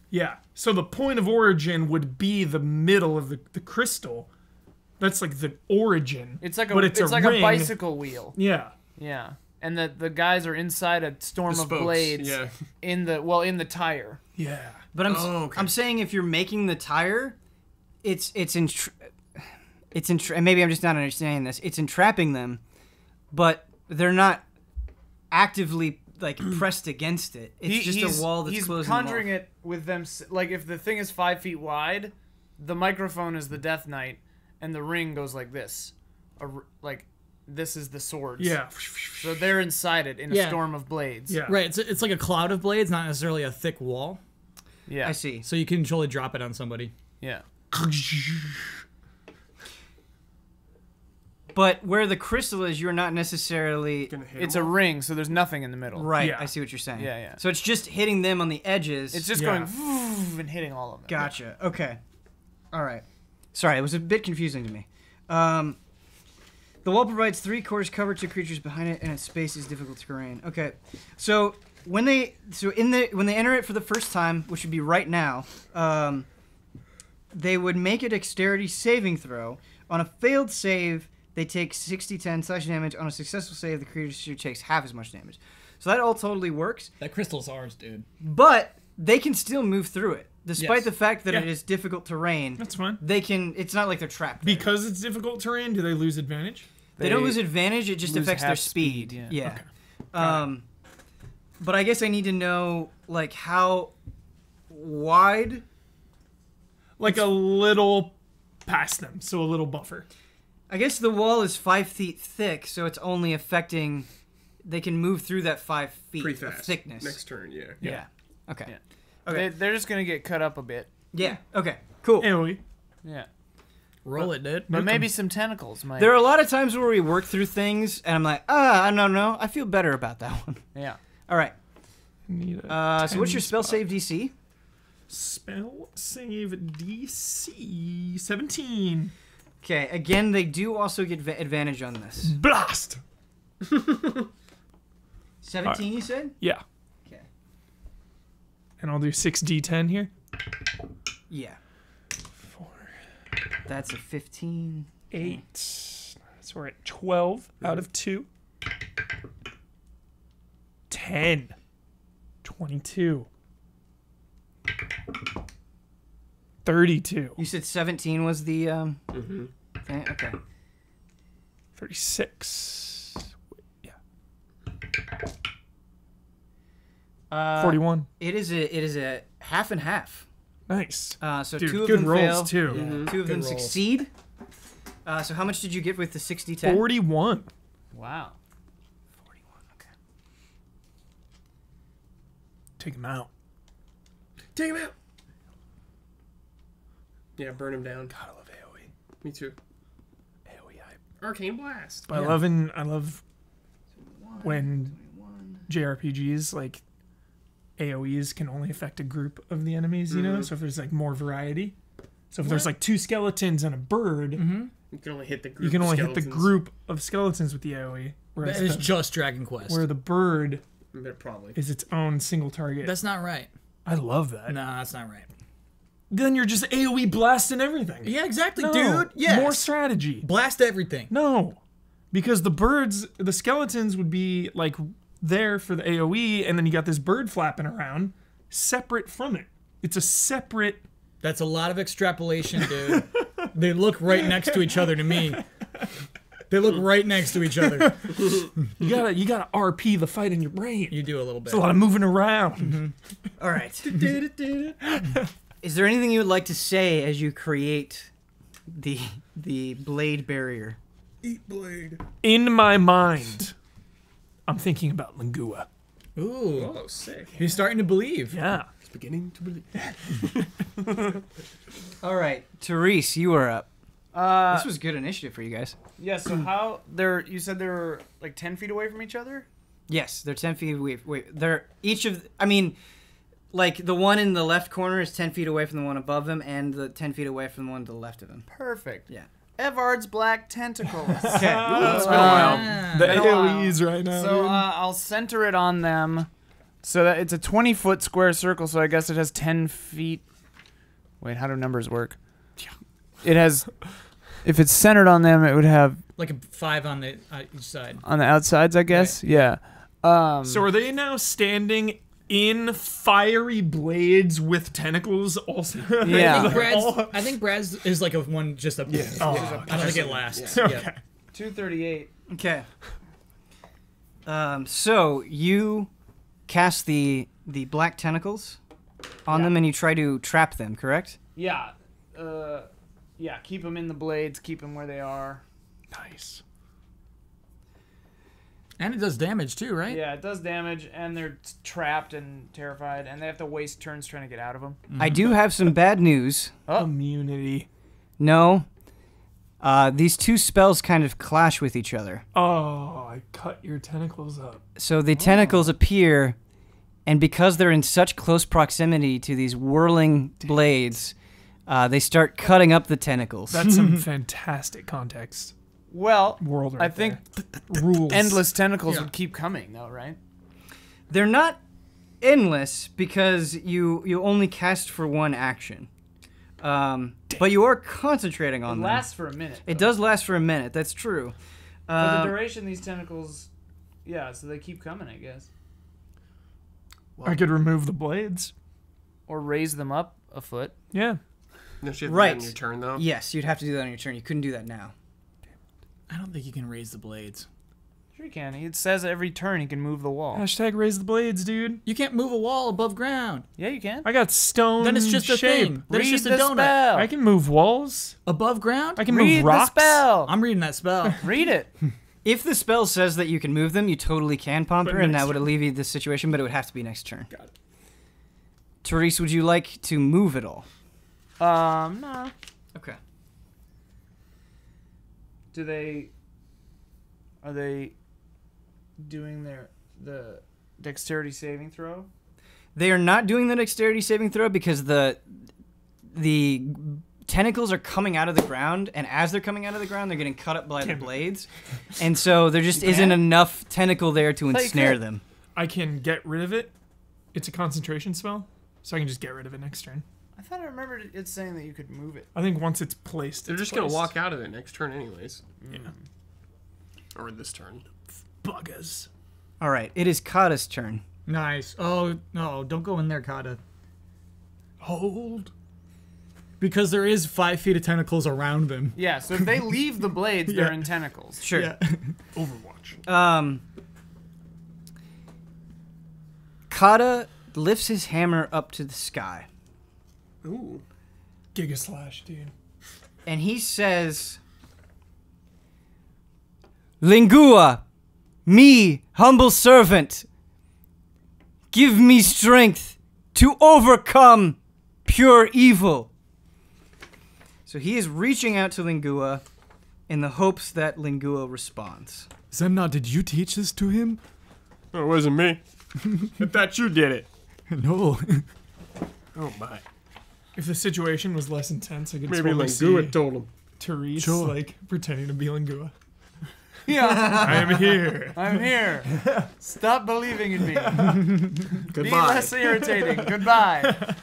Speaker 1: Yeah. So the point of origin would be the middle of the crystal. That's like the origin.
Speaker 5: It's like a
Speaker 1: but it's
Speaker 5: like
Speaker 1: ring.
Speaker 5: a bicycle wheel.
Speaker 1: Yeah.
Speaker 5: Yeah. and the guys are inside a storm
Speaker 2: The
Speaker 5: of
Speaker 2: spokes,
Speaker 5: blades
Speaker 2: yeah.
Speaker 5: in the tire.
Speaker 1: Yeah.
Speaker 3: But
Speaker 2: okay.
Speaker 3: I'm saying if you're making the tire, it's and maybe I'm just not understanding this. It's entrapping them, but they're not actively like pressed against it. It's just a wall that's
Speaker 5: he's
Speaker 3: closing
Speaker 5: conjuring
Speaker 3: them off.
Speaker 5: it with them. Like if the thing is 5 feet wide, the microphone is the Death Knight, and the ring goes like this. Like this is the swords.
Speaker 1: Yeah.
Speaker 5: So they're inside it in a
Speaker 4: Yeah.
Speaker 5: storm of blades.
Speaker 1: Yeah.
Speaker 4: Right, it's like a cloud of blades, not necessarily a thick wall.
Speaker 5: Yeah.
Speaker 3: I see.
Speaker 4: So you can totally drop it on somebody.
Speaker 5: Yeah.
Speaker 3: But where the crystal is, you're not necessarily
Speaker 2: Gonna hit
Speaker 5: It's a
Speaker 2: them
Speaker 5: ring, so there's nothing in the middle.
Speaker 3: right.
Speaker 1: Yeah.
Speaker 3: I see what you're saying.
Speaker 5: Yeah, yeah.
Speaker 3: So it's just hitting them on the edges.
Speaker 5: It's just
Speaker 1: Yeah.
Speaker 5: going and hitting all of them.
Speaker 3: Gotcha. Okay. All right. Sorry, it was a bit confusing to me. The wall provides 3/4 cover to creatures behind it, and its space is difficult terrain. Okay. So when they enter it for the first time, which would be right now, they would make a dexterity saving throw. On a failed save, they take 60/10 slash damage. On a successful save, the creature takes half as much damage. So that all totally works.
Speaker 4: That crystal's ours, dude.
Speaker 3: But they can still move through it, despite
Speaker 4: Yes.
Speaker 3: the fact that
Speaker 1: Yeah.
Speaker 3: it is difficult terrain.
Speaker 1: That's fine.
Speaker 3: They can. It's not like they're trapped there.
Speaker 1: Because it's difficult terrain, do they lose advantage?
Speaker 3: They don't lose advantage. It just
Speaker 5: lose
Speaker 3: affects their
Speaker 5: half
Speaker 3: speed.
Speaker 5: speed,
Speaker 3: Yeah.
Speaker 1: Okay.
Speaker 3: But I guess I need to know like how wide.
Speaker 1: Like a little past them, so a little buffer.
Speaker 3: I guess the wall is 5 feet thick, so it's only affecting. They can move through that 5 feet
Speaker 2: pretty
Speaker 3: of
Speaker 2: fast.
Speaker 3: thickness.
Speaker 2: Next turn, yeah.
Speaker 3: Yeah. Okay.
Speaker 5: Yeah.
Speaker 3: Okay.
Speaker 5: They're just gonna get cut up a bit.
Speaker 3: Yeah. Okay. Cool.
Speaker 1: AoE.
Speaker 5: Yeah.
Speaker 4: Roll it, dude.
Speaker 5: But maybe some tentacles might.
Speaker 3: There are a lot of times where we work through things, and I'm like, I don't know. I feel better about that one.
Speaker 5: Yeah.
Speaker 3: All right.
Speaker 1: Need a
Speaker 3: So what's your
Speaker 1: 10
Speaker 3: spell
Speaker 1: spot.
Speaker 3: save DC?
Speaker 1: Spell save DC 17.
Speaker 3: Okay. Again, they do also get advantage on this.
Speaker 1: Blast.
Speaker 3: 17, you said?
Speaker 1: Yeah.
Speaker 3: Okay.
Speaker 1: And I'll do 6d10 here.
Speaker 3: Yeah.
Speaker 1: 4,
Speaker 3: That's a 15.
Speaker 1: 8. So we're at 12 out of 2. 10. 22. 32.
Speaker 3: You said 17 was the
Speaker 2: Mm-hmm.
Speaker 3: thing? Okay.
Speaker 1: 36. Yeah.
Speaker 3: 41.
Speaker 1: 41.
Speaker 3: It is a half and half.
Speaker 1: Nice.
Speaker 3: So
Speaker 1: Dude,
Speaker 3: two of
Speaker 1: good
Speaker 3: them
Speaker 1: rolls,
Speaker 3: fail.
Speaker 1: too.
Speaker 3: Two of
Speaker 4: Good
Speaker 3: them
Speaker 4: rolls.
Speaker 3: succeed. So how much did you get with the 60-10?
Speaker 1: 41.
Speaker 5: Wow.
Speaker 3: 41. Okay.
Speaker 1: Take him out.
Speaker 2: Take him out. Yeah, burn him down.
Speaker 1: God, I love AoE.
Speaker 2: Me too.
Speaker 1: AoE hype.
Speaker 2: Arcane Blast.
Speaker 1: But I love when JRPGs like AoEs can only affect a group of the enemies, you know? So if there's like more variety. So if there's like 2 skeletons and a bird,
Speaker 2: You can only hit the group.
Speaker 1: you can
Speaker 2: of
Speaker 1: only hit the
Speaker 2: skeletons.
Speaker 1: group of skeletons with the AoE. Whereas
Speaker 4: That is
Speaker 1: the,
Speaker 4: just Dragon Quest.
Speaker 1: where the bird
Speaker 2: Probably.
Speaker 1: is its own single target.
Speaker 4: That's not right.
Speaker 1: I love that.
Speaker 4: No, that's not right.
Speaker 1: Then you're just AoE blasting everything.
Speaker 4: Yeah, exactly,
Speaker 1: No,
Speaker 4: dude. Yeah.
Speaker 1: More strategy.
Speaker 4: Blast everything.
Speaker 1: No. Because the skeletons would be like there for the AoE, and then you got this bird flapping around separate from it. It's a separate.
Speaker 4: That's a lot of extrapolation, dude. They look right next to each other to me. They look right next to each other.
Speaker 1: You gotta RP the fight in your brain.
Speaker 4: You do a little bit.
Speaker 1: It's a lot of moving around.
Speaker 3: All right. Is there anything you would like to say as you create the blade barrier?
Speaker 2: Eat blade.
Speaker 1: In my mind, I'm thinking about Lingua.
Speaker 4: Ooh.
Speaker 2: Oh, sick.
Speaker 4: He's starting to believe.
Speaker 1: Yeah.
Speaker 2: It's beginning to believe.
Speaker 3: All right, Therese, you are up. This was good initiative for you guys.
Speaker 5: Yeah. So how you said they were like 10 feet away from each other?
Speaker 3: Yes, they're 10 feet away. Wait, they're each of. I mean, like the one in the left corner is 10 feet away from the one above him, and the 10 feet away from the one to the left of him.
Speaker 5: Perfect.
Speaker 3: Yeah.
Speaker 5: Evard's black tentacles.
Speaker 3: Okay.
Speaker 1: It's been a while. The
Speaker 5: Been a while.
Speaker 1: AoEs right now.
Speaker 5: So
Speaker 1: dude.
Speaker 5: I'll center it on them. So that it's a 20-foot square circle. So I guess it has 10 feet. Wait, how do numbers work? It has if it's centered on them, it would have
Speaker 4: Like a 5 on the each side.
Speaker 5: on the outsides, I guess. Yeah.
Speaker 1: So are they now standing in fiery blades with tentacles also?
Speaker 5: Yeah.
Speaker 4: I think Brad's is like a one just a. Yeah.
Speaker 1: Oh,
Speaker 4: I don't think it lasts.
Speaker 1: okay.
Speaker 4: Yeah.
Speaker 5: 238.
Speaker 3: Okay. So you cast the black tentacles on them, and you try to trap them. Correct?
Speaker 5: Yeah. Yeah. Keep them in the blades. Keep them where they are.
Speaker 1: Nice.
Speaker 4: And it does damage too, right?
Speaker 5: Yeah, it does damage, and they're trapped and terrified, and they have to waste turns trying to get out of them.
Speaker 3: I do have some bad news.
Speaker 1: Immunity.
Speaker 3: No. These two spells kind of clash with each other.
Speaker 1: Oh, I cut your tentacles up.
Speaker 3: So the tentacles appear, and because they're in such close proximity to these whirling blades, they start cutting up the tentacles.
Speaker 1: That's some fantastic context.
Speaker 5: Well,
Speaker 1: World right
Speaker 5: I think
Speaker 1: Rules.
Speaker 5: endless tentacles would keep coming, though, right?
Speaker 3: They're not endless because you only cast for one action. But you are concentrating
Speaker 5: It
Speaker 3: on them.
Speaker 5: lasts for a minute.
Speaker 3: It
Speaker 5: though.
Speaker 3: does last for a minute, that's true.
Speaker 5: For the duration, these tentacles, yeah, so they keep coming, I guess.
Speaker 1: I could remove the blades.
Speaker 5: Or raise them up a foot.
Speaker 1: Yeah.
Speaker 2: No, you have to do
Speaker 3: Right.
Speaker 2: that on your turn, though.
Speaker 3: Yes, you'd have to do that on your turn. You couldn't do that now.
Speaker 4: I don't think you can raise the blades.
Speaker 5: Sure you can. It says every turn he can move the wall.
Speaker 1: Hashtag raise the blades, dude.
Speaker 4: You can't move a wall above ground.
Speaker 5: Yeah, you can.
Speaker 1: I got stone
Speaker 4: Then it's just a
Speaker 1: shape.
Speaker 4: thing. Then it's
Speaker 5: Read
Speaker 4: just a
Speaker 5: the
Speaker 4: donut.
Speaker 5: spell.
Speaker 1: I can move walls.
Speaker 4: Above ground?
Speaker 1: I can
Speaker 5: Read
Speaker 1: move rocks.
Speaker 5: the spell.
Speaker 4: I'm reading that spell.
Speaker 5: Read it.
Speaker 3: If the spell says that you can move them, you totally can, Pomper,
Speaker 1: But
Speaker 3: and that
Speaker 1: next
Speaker 3: would
Speaker 1: turn.
Speaker 3: alleviate the situation, but it would have to be next turn.
Speaker 1: Got it.
Speaker 3: Therese, would you like to move at all?
Speaker 5: No.
Speaker 3: Okay.
Speaker 5: Are they doing the dexterity saving throw?
Speaker 3: They are not doing the dexterity saving throw because the tentacles are coming out of the ground, and as they're coming out of the ground, they're getting cut up by the blades, and so there just isn't enough tentacle there to
Speaker 5: Thought you
Speaker 3: ensnare
Speaker 5: could.
Speaker 3: them.
Speaker 1: I can get rid of it. It's a concentration spell, so I can just get rid of it next turn.
Speaker 5: I thought I remembered it saying that you could move it.
Speaker 1: I think once it's placed,
Speaker 2: They're
Speaker 1: it's
Speaker 2: just going to
Speaker 1: placed.
Speaker 2: walk out of it next turn anyways.
Speaker 1: Yeah.
Speaker 2: Or this turn.
Speaker 1: Buggers.
Speaker 3: All right, it is Kata's turn.
Speaker 4: Nice. Oh, no, don't go in there, Kata.
Speaker 1: Hold.
Speaker 4: Because there is 5 feet of tentacles around them.
Speaker 5: Yeah, so if they leave the blades, they're in tentacles.
Speaker 3: Sure.
Speaker 4: Yeah.
Speaker 1: Overwatch.
Speaker 3: Kata lifts his hammer up to the sky,
Speaker 2: Ooh.
Speaker 1: Giga slash, dude.
Speaker 3: and he says, Lingua, me, humble servant, give me strength to overcome pure evil. So he is reaching out to Lingua in the hopes that Lingua responds.
Speaker 4: Zemna, did you teach this to him?
Speaker 2: Oh, it wasn't me. I thought you did it.
Speaker 4: No.
Speaker 2: Oh, my.
Speaker 1: If the situation was less intense, I could
Speaker 2: Maybe
Speaker 1: totally
Speaker 2: Lingua
Speaker 1: see
Speaker 2: told him.
Speaker 1: Therese
Speaker 4: Sure.
Speaker 1: like pretending to be Lingua.
Speaker 5: Yeah,
Speaker 1: I am here.
Speaker 5: I'm here. Stop believing in me. Be
Speaker 2: Goodbye.
Speaker 5: less irritating. Goodbye.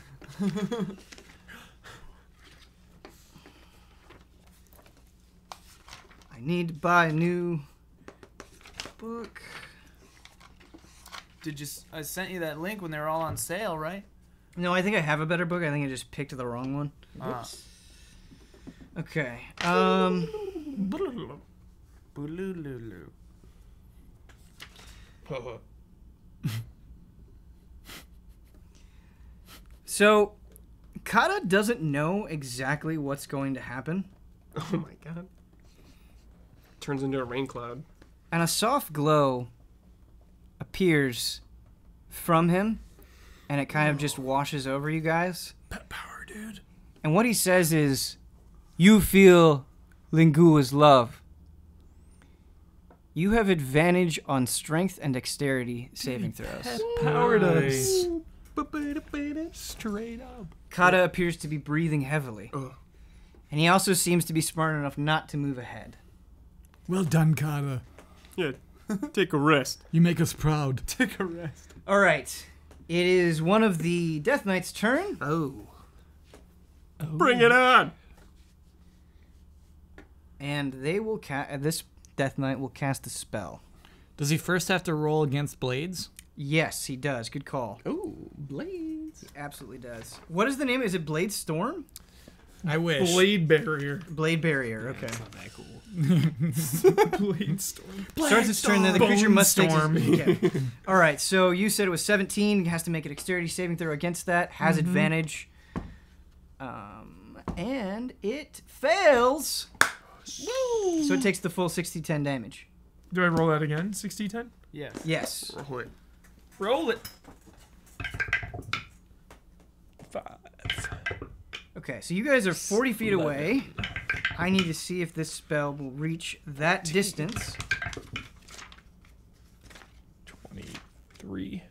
Speaker 3: I need to buy a new book.
Speaker 5: I sent you that link when they were all on sale, right?
Speaker 3: No, I think I have a better book. I think I just picked the wrong one. Okay.
Speaker 5: Booloo-loo-loo.
Speaker 3: So, Kata doesn't know exactly what's going to happen,
Speaker 2: Oh, my God. Turns into a rain cloud.
Speaker 3: and a soft glow appears from him, and it kind of just washes over you guys.
Speaker 1: Pet power, dude.
Speaker 3: And what he says is, you feel Lingua's love. You have advantage on strength and dexterity saving throws.
Speaker 1: Powered
Speaker 4: Nice.
Speaker 1: us. Straight up.
Speaker 3: Kata appears to be breathing heavily.
Speaker 2: Ugh.
Speaker 3: And he also seems to be smart enough not to move ahead.
Speaker 4: Well done, Kata.
Speaker 2: Yeah, take a rest.
Speaker 4: You make us proud.
Speaker 5: Take a rest.
Speaker 3: All right. It is one of the Death Knight's turn.
Speaker 2: Oh. Bring it on!
Speaker 3: and they will this Death Knight will cast a spell.
Speaker 4: Does he first have to roll against blades?
Speaker 3: Yes, he does. Good call.
Speaker 2: Ooh, blades.
Speaker 3: He absolutely does. What is the name? Is it Blade Storm?
Speaker 4: I wish.
Speaker 1: Blade barrier.
Speaker 3: Blade Barrier. Okay.
Speaker 2: That's not that cool.
Speaker 1: Blade storm.
Speaker 3: Starts its turn, then the creature
Speaker 1: Bone
Speaker 3: must take
Speaker 1: storm.
Speaker 3: Okay. All right, so you said it was 17. Has to make a dexterity saving throw against that. Has advantage. And it fails. Woo! So it takes the full 60-10 damage.
Speaker 1: Do I roll that again? 60-10?
Speaker 5: Yes.
Speaker 3: Yes.
Speaker 2: Roll it.
Speaker 1: Roll it. 5.
Speaker 3: Okay, so you guys are 40 feet away. I need to see if this spell will reach that distance.
Speaker 1: 23.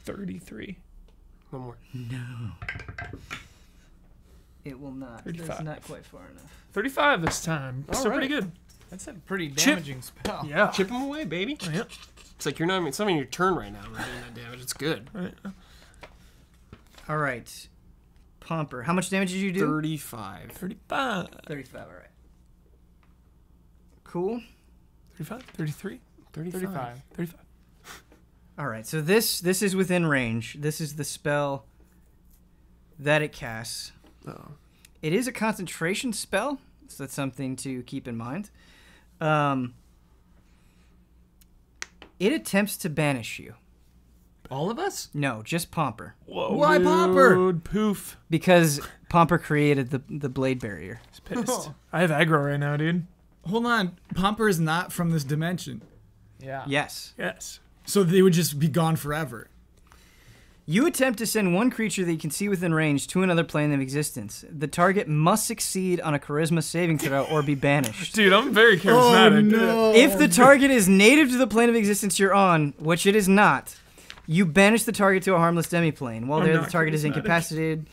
Speaker 1: 33.
Speaker 2: One more.
Speaker 3: No. It will not. That's
Speaker 1: 35.
Speaker 3: not quite far enough.
Speaker 1: 35 this time. Still pretty good.
Speaker 5: That's a pretty
Speaker 1: Chip.
Speaker 5: damaging spell.
Speaker 1: Yeah.
Speaker 2: Chip him away, baby.
Speaker 1: Yeah.
Speaker 2: It's like you're not. It's not even your turn right now. We're doing that damage. It's good.
Speaker 1: Right.
Speaker 3: All right. Pomper. How much damage did you do?
Speaker 2: 35.
Speaker 1: 35.
Speaker 3: 35, all right. Cool.
Speaker 1: 35. 33.
Speaker 5: 35.
Speaker 1: 35.
Speaker 3: All right, so this is within range. This is the spell that it casts.
Speaker 2: Oh.
Speaker 3: It is a concentration spell, so that's something to keep in mind. It attempts to banish you.
Speaker 4: All of us?
Speaker 3: No, just Pomper.
Speaker 1: Whoa.
Speaker 4: Why Pomper?
Speaker 1: Dude, poof.
Speaker 3: Because Pomper created the blade barrier.
Speaker 1: He's pissed. I have aggro right now, dude.
Speaker 4: Hold on. Pomper is not from this dimension.
Speaker 5: Yeah.
Speaker 3: Yes.
Speaker 1: Yes.
Speaker 4: So they would just be gone forever.
Speaker 3: You attempt to send one creature that you can see within range to another plane of existence. The target must succeed on a charisma saving throw or be banished.
Speaker 1: Dude, I'm very charismatic.
Speaker 3: If the target is native to the plane of existence you're on, which it is not, you banish the target to a harmless demiplane. While
Speaker 1: I'm
Speaker 3: there, the
Speaker 1: not
Speaker 3: target is
Speaker 1: charismatic.
Speaker 3: incapacitated.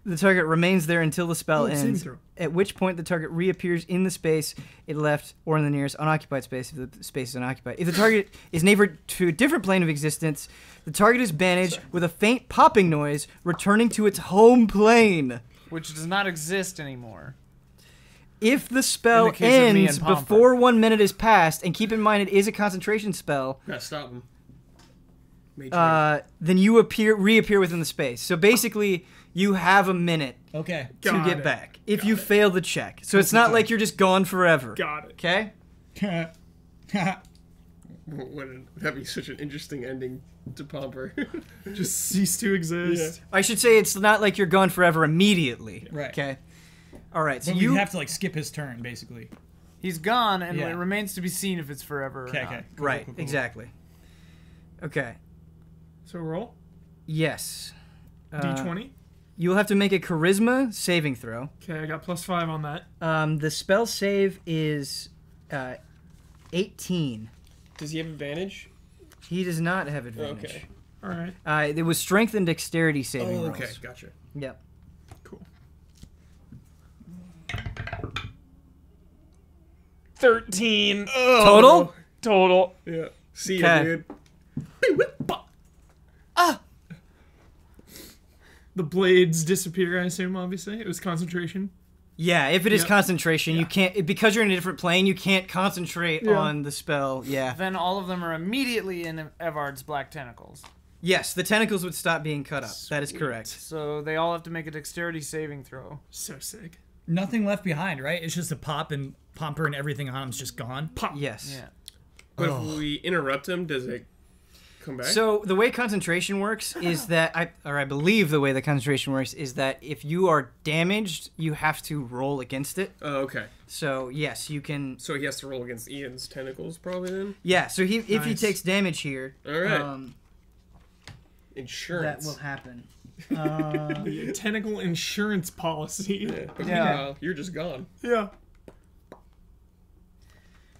Speaker 3: The target remains there until the spell
Speaker 1: saving
Speaker 3: ends,
Speaker 1: throw.
Speaker 3: at which point the target reappears in the space it left or in the nearest unoccupied space if the space is unoccupied. If the target is neighbored to a different plane of existence, the target is banished with a faint popping noise, returning to its home plane.
Speaker 5: Which does not exist anymore.
Speaker 3: If the spell
Speaker 5: In the case of me
Speaker 3: ends
Speaker 5: and Pomper.
Speaker 3: before 1 minute is passed, and keep in mind it is a concentration spell,
Speaker 2: Gotta stop him. Mage hand.
Speaker 3: then you reappear within the space. So basically, you have a minute
Speaker 4: Okay.
Speaker 3: to
Speaker 1: Got
Speaker 3: get
Speaker 1: it.
Speaker 3: back if you fail the check. So it's not like you're just gone forever.
Speaker 1: Got it.
Speaker 3: Okay?
Speaker 2: That'd be such an interesting ending to Pomper.
Speaker 1: Just cease to exist.
Speaker 3: I should say it's not like you're gone forever immediately.
Speaker 4: Right.
Speaker 3: Okay. All right. So
Speaker 4: So
Speaker 3: you
Speaker 4: you have to like skip his turn, basically.
Speaker 5: He's gone, and
Speaker 4: Yeah.
Speaker 5: it remains to be seen if it's forever or
Speaker 4: Okay,
Speaker 5: not.
Speaker 4: okay.
Speaker 3: right.
Speaker 4: Cool.
Speaker 3: Exactly. Okay.
Speaker 1: So roll.
Speaker 3: Yes.
Speaker 1: D20.
Speaker 3: You'll have to make a charisma saving throw.
Speaker 1: Okay, I got +5 on that.
Speaker 3: The spell save is 18.
Speaker 2: Does he have advantage?
Speaker 3: He does not have advantage.
Speaker 2: Okay.
Speaker 1: All right.
Speaker 3: It was strength and dexterity saving
Speaker 2: Oh,
Speaker 3: rolls.
Speaker 2: okay. Gotcha.
Speaker 3: Yep.
Speaker 1: Cool. 13
Speaker 3: Total?
Speaker 1: total.
Speaker 2: Yeah. See
Speaker 3: ya,
Speaker 2: ya,
Speaker 3: dude.
Speaker 1: The blades disappear, I assume, obviously. It was concentration.
Speaker 3: Yeah, if it is
Speaker 1: Yep.
Speaker 3: concentration, you can't, because you're in a different plane, you can't concentrate
Speaker 1: Yeah.
Speaker 3: on the spell. Yeah.
Speaker 5: Then all of them are immediately in Evard's black tentacles.
Speaker 3: Yes, the tentacles would stop being cut up. That is correct.
Speaker 5: So they all have to make a dexterity saving throw.
Speaker 1: So sick.
Speaker 4: Nothing left behind, right? It's just a pop and Pomper and everything on him's just gone.
Speaker 1: Pop.
Speaker 3: Yes.
Speaker 5: Yeah.
Speaker 2: But if we interrupt him, does it come back?
Speaker 3: So the way concentration works is that I believe the way the concentration works is that if you are damaged, you have to roll against it.
Speaker 2: Oh, okay.
Speaker 3: So yes, you can.
Speaker 2: So he has to roll against Ian's tentacles, probably then.
Speaker 3: Yeah. So if he
Speaker 1: Nice.
Speaker 3: takes damage here,
Speaker 2: All right.
Speaker 3: that
Speaker 2: Insurance.
Speaker 3: will happen.
Speaker 1: The tentacle insurance policy.
Speaker 2: Yeah. But
Speaker 5: Yeah.
Speaker 2: meanwhile, you're just gone.
Speaker 1: Yeah.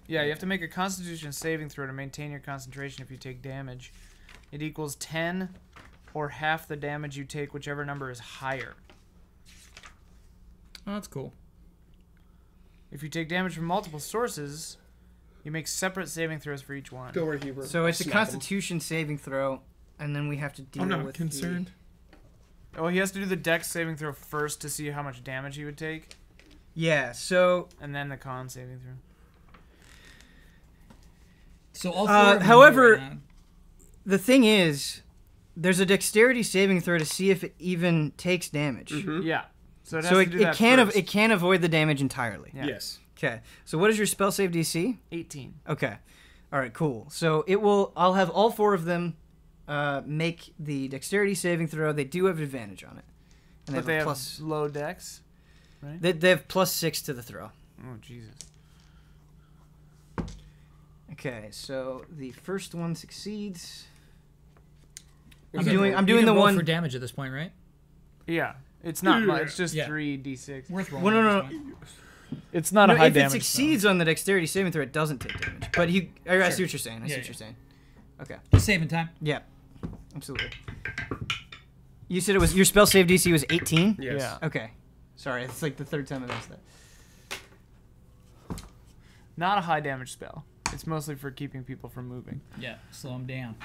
Speaker 5: Yeah, you have to make a constitution saving throw to maintain your concentration if you take damage. It equals 10 or half the damage you take, whichever number is higher.
Speaker 4: Oh, that's cool.
Speaker 5: If you take damage from multiple sources, you make separate saving throws for each one.
Speaker 2: Go right here.
Speaker 3: So it's a
Speaker 2: Smack him.
Speaker 3: Constitution saving throw, and then we have to deal
Speaker 1: I'm not
Speaker 3: with
Speaker 1: concerned.
Speaker 5: Oh, he has to do the dex saving throw first to see how much damage he would take,
Speaker 3: Yeah, so
Speaker 5: and then the con saving throw.
Speaker 4: So all four of them
Speaker 3: however-
Speaker 4: right now.
Speaker 3: the thing is, there's a dexterity saving throw to see if it even takes damage.
Speaker 5: Yeah. So it has
Speaker 3: So
Speaker 5: to do that first.
Speaker 3: it can avoid the damage entirely.
Speaker 5: Yeah.
Speaker 2: Yes.
Speaker 3: Okay. So what is your spell save DC?
Speaker 5: 18.
Speaker 3: Okay. All right, cool. So it will. I'll have all four of them make the dexterity saving throw. They do have advantage on it. And
Speaker 5: But they
Speaker 3: a
Speaker 5: have
Speaker 3: plus.
Speaker 5: low dex, right?
Speaker 3: They have +6 to the throw.
Speaker 5: Oh, Jesus.
Speaker 3: Okay, so the first one succeeds.
Speaker 4: You
Speaker 3: I'm
Speaker 4: can-
Speaker 3: doing
Speaker 4: you
Speaker 3: the
Speaker 4: can roll
Speaker 3: one.
Speaker 4: for damage at this point, right?
Speaker 5: Yeah. It's not much. It's just
Speaker 4: Yeah.
Speaker 5: 3d6.
Speaker 4: Worth rolling.
Speaker 3: Well, no,
Speaker 4: at this
Speaker 3: no,
Speaker 4: point.
Speaker 5: It's not
Speaker 3: No,
Speaker 5: a high
Speaker 3: if it
Speaker 5: damage.
Speaker 3: succeeds on the dexterity saving throw, it doesn't take damage. But I see
Speaker 4: Sure.
Speaker 3: what you're saying. I see
Speaker 4: Yeah,
Speaker 3: what
Speaker 4: yeah.
Speaker 3: you're saying. Okay.
Speaker 4: Just saving time.
Speaker 3: Yeah. Absolutely. You said it was your spell save DC was 18?
Speaker 2: Yes.
Speaker 5: Yeah.
Speaker 3: Okay. Sorry, it's like the third time I missed that.
Speaker 5: Not a high damage spell. It's mostly for keeping people from moving.
Speaker 4: Yeah, slow him down.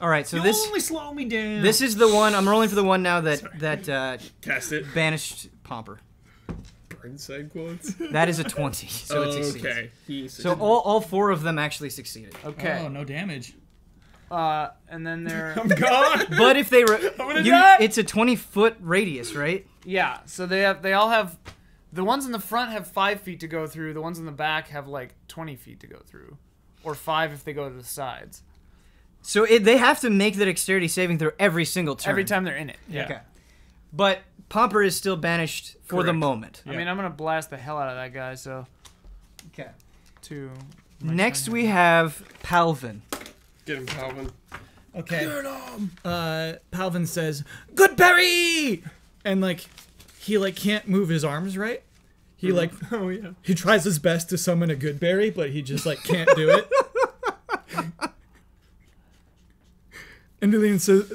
Speaker 3: All right, so this
Speaker 4: slow me down.
Speaker 3: this is the one I'm rolling for the one now that
Speaker 2: Cast it.
Speaker 3: banished Pomper.
Speaker 2: Burnside quotes.
Speaker 3: That is a 20, so it succeeds.
Speaker 2: Okay.
Speaker 3: So all four of them actually succeeded.
Speaker 5: Okay.
Speaker 4: Oh, no damage.
Speaker 5: And then there.
Speaker 4: God.
Speaker 3: But if they
Speaker 5: die.
Speaker 3: it's a 20-foot radius, right?
Speaker 5: Yeah. So they all have. The ones in the front have 5 feet to go through. The ones in the back have like 20 feet to go through, or 5 if they go to the sides.
Speaker 3: So they have to make the dexterity saving throw every single turn.
Speaker 5: Every time they're in it.
Speaker 4: Yeah.
Speaker 3: Okay. But Pomper is still banished for the
Speaker 2: Correct.
Speaker 3: moment.
Speaker 5: I mean, I'm gonna blast the hell out of that guy. So
Speaker 3: Okay.
Speaker 5: 2.
Speaker 3: Next we have Palvin.
Speaker 2: Get him, Calvin.
Speaker 4: Okay. Palvin says, "Goodberry!" And like, he like can't move his arms right. He like,
Speaker 1: Oh yeah.
Speaker 4: he tries his best to summon a Goodberry, but he just like can't do it. And Lillian says,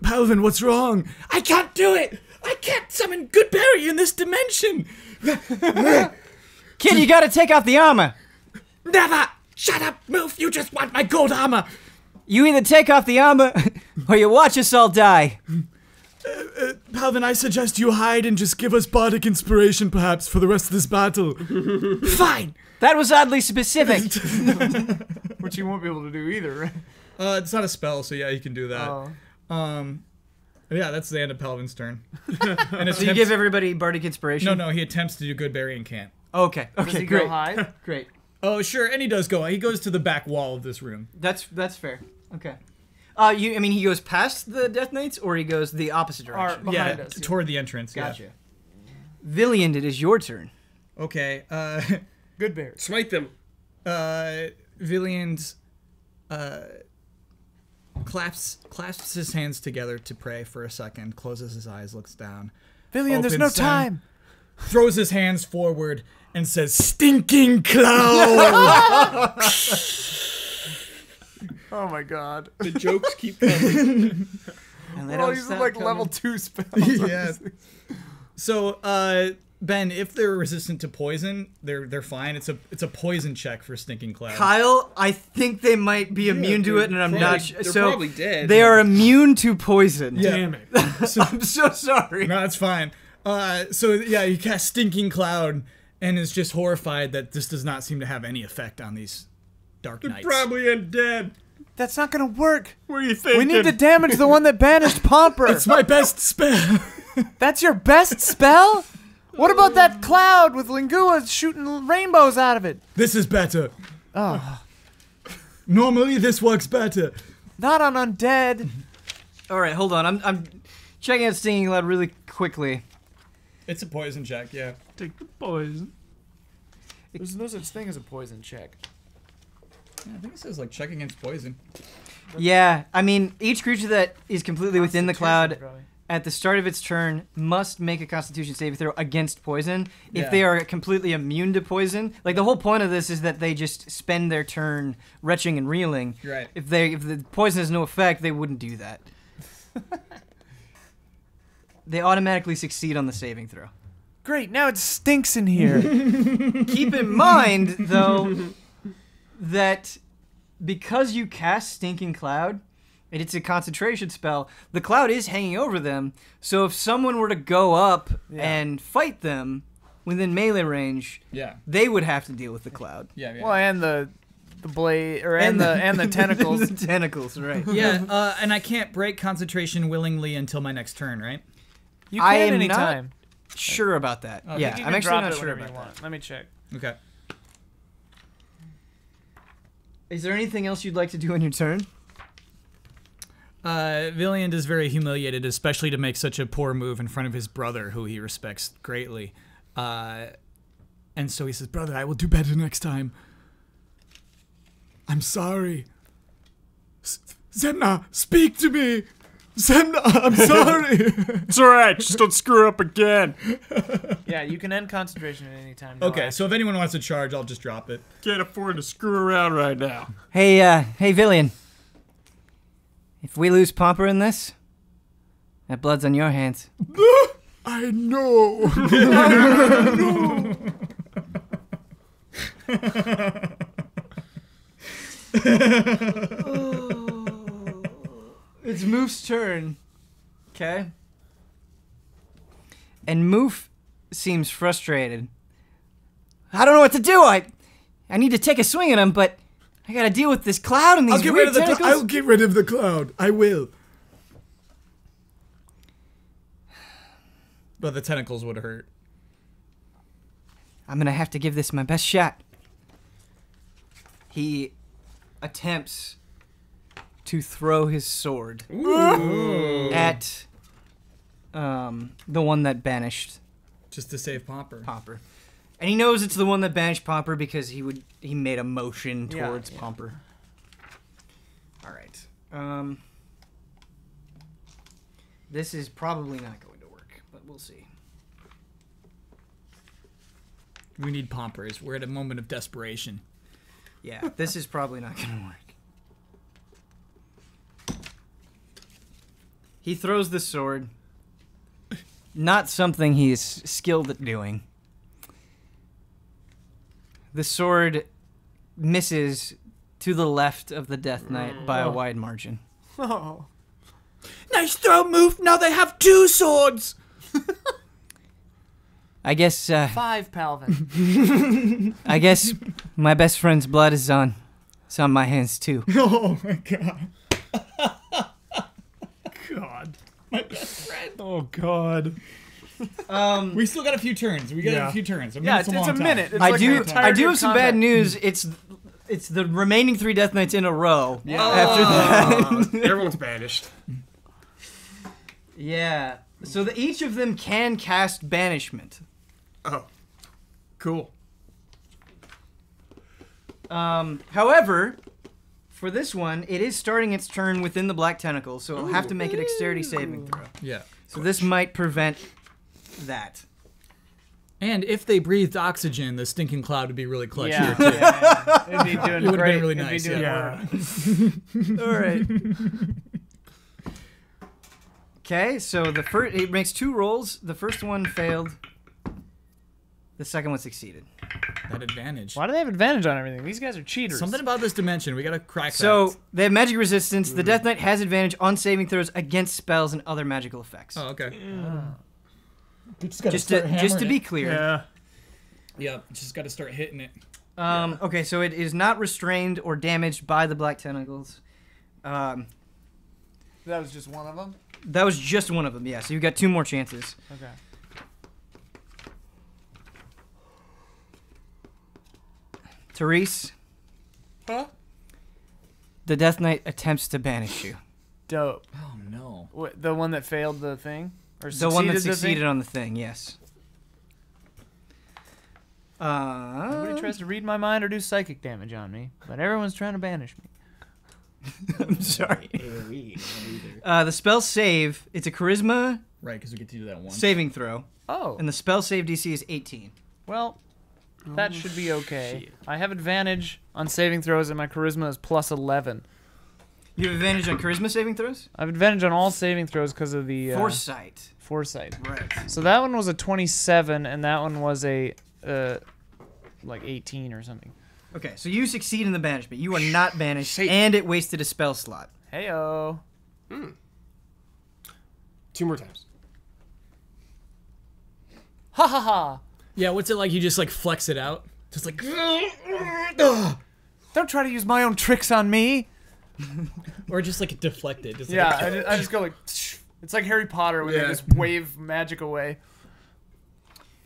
Speaker 4: Palvin, what's wrong? I can't do it! I can't summon Goodberry in this dimension!
Speaker 3: Kid, you gotta take off the armor.
Speaker 4: Never! Shut up, Milf! You just want my gold armor!
Speaker 3: You either take off the armor or you watch us all die.
Speaker 4: Palvin, I suggest you hide and just give us bardic inspiration, perhaps, for the rest of this battle. Fine!
Speaker 3: That was oddly specific.
Speaker 5: Which you won't be able to do either, right?
Speaker 4: It's not a spell, so yeah, you can do that.
Speaker 5: Oh.
Speaker 4: Yeah, that's the end of Palvin's turn. And
Speaker 3: So you give everybody bardic inspiration?
Speaker 4: No, he attempts to do Goodberry and can't.
Speaker 3: Okay.
Speaker 5: Does
Speaker 3: Okay,
Speaker 5: he
Speaker 3: great.
Speaker 5: go hide?
Speaker 3: Great.
Speaker 4: Oh, sure, and he does go. He goes to the back wall of this room.
Speaker 3: That's fair. Okay. He goes past the Death Knights or he goes the opposite direction?
Speaker 5: Behind us, yeah.
Speaker 4: toward the entrance.
Speaker 3: Gotcha. Villian, it is your turn.
Speaker 4: Yeah. Okay.
Speaker 5: Good bears.
Speaker 2: Smite them.
Speaker 4: Villian's clasps his hands together to pray for a second, closes his eyes, looks down,
Speaker 5: Villian, there's no
Speaker 4: opens them,
Speaker 5: time.
Speaker 4: throws his hands forward, and says, "Stinking cloud!"
Speaker 5: Oh my god.
Speaker 2: The jokes keep coming.
Speaker 3: And
Speaker 5: We're all using like level 2 spells.
Speaker 4: Yeah. So, Ben, if they're resistant to poison, they're fine. It's a poison check for Stinking Cloud.
Speaker 3: Kyle, I think they might be immune to it, and I'm not sure.
Speaker 2: They're
Speaker 3: So
Speaker 2: probably dead.
Speaker 3: they are immune to poison.
Speaker 4: Yeah.
Speaker 1: Damn it.
Speaker 3: I'm so sorry.
Speaker 4: No, that's fine. So yeah, you cast Stinking Cloud and is just horrified that this does not seem to have any effect on these dark
Speaker 2: They're
Speaker 4: knights.
Speaker 2: probably undead.
Speaker 5: That's not gonna work.
Speaker 2: What are you thinking?
Speaker 5: We need to damage the one that banished Pomper.
Speaker 4: It's my best spell.
Speaker 5: That's your best spell? What about that cloud with Lingua shooting rainbows out of it?
Speaker 4: This is better.
Speaker 5: Oh,
Speaker 4: Normally this works better.
Speaker 5: not on undead.
Speaker 3: All right, hold on. I'm checking out Stinging Cloud really quickly.
Speaker 4: It's a poison check, yeah.
Speaker 1: Take the poison.
Speaker 5: There's no such thing as a poison check.
Speaker 4: I think it says like check against poison.
Speaker 3: Yeah, I mean, each creature that is completely within the cloud
Speaker 5: Probably.
Speaker 3: at the start of its turn must make a Constitution saving throw against poison. If
Speaker 4: Yeah.
Speaker 3: they are completely immune to poison, like the whole point of this is that they just spend their turn retching and reeling.
Speaker 4: You're right.
Speaker 3: If the poison has no effect, they wouldn't do that. They automatically succeed on the saving throw.
Speaker 5: Great, now it stinks in here.
Speaker 3: Keep in mind, though, that because you cast Stinking Cloud, and it's a concentration spell. The cloud is hanging over them, so if someone were to go up and fight them within melee range, they would have to deal with the cloud.
Speaker 5: Well, and the blade, and the tentacles.
Speaker 3: The tentacles, right?
Speaker 4: Yeah, and I can't break concentration willingly until my next turn, right?
Speaker 5: You
Speaker 3: I
Speaker 5: can
Speaker 3: am
Speaker 5: anytime.
Speaker 3: not sure about that.
Speaker 4: Okay.
Speaker 3: Yeah,
Speaker 5: You
Speaker 3: I'm
Speaker 5: can
Speaker 3: actually
Speaker 5: drop
Speaker 3: not
Speaker 5: it
Speaker 3: sure
Speaker 5: whenever
Speaker 3: about
Speaker 5: you
Speaker 3: that.
Speaker 5: want. Let me check.
Speaker 4: Okay.
Speaker 3: Is there anything else you'd like to do on your turn?
Speaker 4: Villiand is very humiliated, especially to make such a poor move in front of his brother, who he respects greatly. And so he says, "Brother, I will do better next time. I'm sorry. Zemna, speak to me. Zemna, I'm sorry."
Speaker 6: It's alright, just don't screw up again.
Speaker 5: Yeah, you can end concentration at any time. No
Speaker 4: Okay,
Speaker 5: action.
Speaker 4: so if anyone wants to charge, I'll just drop it.
Speaker 6: Can't afford to screw around right now.
Speaker 3: Hey, Villian. If we lose Pomper in this, that blood's on your hands.
Speaker 6: I know.
Speaker 3: It's Moof's turn. Okay. And Moof seems frustrated. I don't know what to do. I need to take a swing at him, but I gotta deal with this cloud and these weird tentacles.
Speaker 4: I'll get rid of the cloud. I will. But the tentacles would hurt.
Speaker 3: I'm gonna have to give this my best shot. He attempts to throw his sword at the one that banished
Speaker 4: Just to save Pomper.
Speaker 3: Pomper. And he knows it's the one that banished Pomper because he made a motion towards Pomper. All right. This is probably not going to work, but we'll see.
Speaker 4: We need Pompers. We're at a moment of desperation.
Speaker 3: Yeah, this is probably not going to work. He throws the sword. Not something he's skilled at doing. The sword misses to the left of the Death Knight by a wide margin.
Speaker 5: Oh.
Speaker 4: Nice throw, Moof. Now they have 2 swords.
Speaker 3: I guess
Speaker 5: 5, Palvin.
Speaker 3: I guess my best friend's blood is on my hands too.
Speaker 4: Oh my god.
Speaker 6: God.
Speaker 4: My best friend.
Speaker 6: Oh, God.
Speaker 4: We still got a few turns. We got
Speaker 6: Yeah.
Speaker 4: a few turns. I mean,
Speaker 5: Yeah,
Speaker 4: it's a
Speaker 5: it's
Speaker 4: long
Speaker 5: a
Speaker 4: time.
Speaker 5: minute. It's
Speaker 3: I
Speaker 5: like
Speaker 3: do
Speaker 5: an entire
Speaker 3: have some
Speaker 5: combat.
Speaker 3: bad news. It's the remaining 3 Death Knights in a row.
Speaker 5: Yeah.
Speaker 3: After that.
Speaker 2: Everyone's banished.
Speaker 3: Yeah. So each of them can cast banishment.
Speaker 2: Oh. Cool.
Speaker 3: However, for this one, it is starting its turn within the black tentacle, so it'll have to make a dexterity saving throw.
Speaker 4: Yeah.
Speaker 3: So this might prevent that.
Speaker 4: And if they breathed oxygen, the stinking cloud would be really clutch
Speaker 5: Yeah,
Speaker 4: here too.
Speaker 5: yeah. It'd be doing
Speaker 4: It would've
Speaker 5: great.
Speaker 4: been really
Speaker 5: It'd be
Speaker 4: nice,
Speaker 5: doing
Speaker 6: Yeah.
Speaker 5: work.
Speaker 3: All right. Okay, so it makes 2 rolls. The first one failed. The second one succeeded.
Speaker 4: That advantage.
Speaker 5: Why do they have advantage on everything? These guys are cheaters.
Speaker 4: Something about this dimension. We gotta crack
Speaker 3: So
Speaker 4: that.
Speaker 3: they have magic resistance. The Death Knight has advantage on saving throws against spells and other magical effects.
Speaker 4: Oh, okay.
Speaker 3: Just to be clear.
Speaker 6: Yeah.
Speaker 4: Yep. Just gotta start hitting it.
Speaker 3: Okay, so it is not restrained or damaged by the black tentacles.
Speaker 5: That was just one of them?
Speaker 3: That was just one of them, yeah. So you got 2 more chances.
Speaker 5: Okay.
Speaker 3: Therese,
Speaker 5: Huh?
Speaker 3: the Death Knight attempts to banish you.
Speaker 5: Dope.
Speaker 4: Oh no.
Speaker 5: What, the one that failed the thing? Or
Speaker 3: The one that
Speaker 5: the thing?
Speaker 3: succeeded on the thing, yes.
Speaker 5: Nobody tries to read my mind or do psychic damage on me, but everyone's trying to banish me.
Speaker 3: I'm sorry. The spell save, it's a charisma
Speaker 4: Right, because we get to do that one.
Speaker 3: saving throw,
Speaker 5: Oh,
Speaker 3: and the spell save DC is 18.
Speaker 5: well, that should be okay. I have advantage on saving throws, and my charisma is plus 11.
Speaker 3: You have advantage on charisma saving throws?
Speaker 5: I have advantage on all saving throws because of the
Speaker 3: Foresight.
Speaker 5: foresight.
Speaker 3: Right.
Speaker 5: So that one was a 27, and that one was a like 18 or something.
Speaker 3: Okay, so you succeed in the banishment. You are not banished, and it wasted a spell slot.
Speaker 5: Heyo.
Speaker 2: 2 more times.
Speaker 5: Ha ha ha.
Speaker 4: Yeah, what's it like? You just like flex it out, just like.
Speaker 5: Don't try to use my own tricks on me.
Speaker 4: Or just like deflect it. Just
Speaker 5: Yeah,
Speaker 4: like,
Speaker 5: I just go like. It's like Harry Potter when they just wave magic away.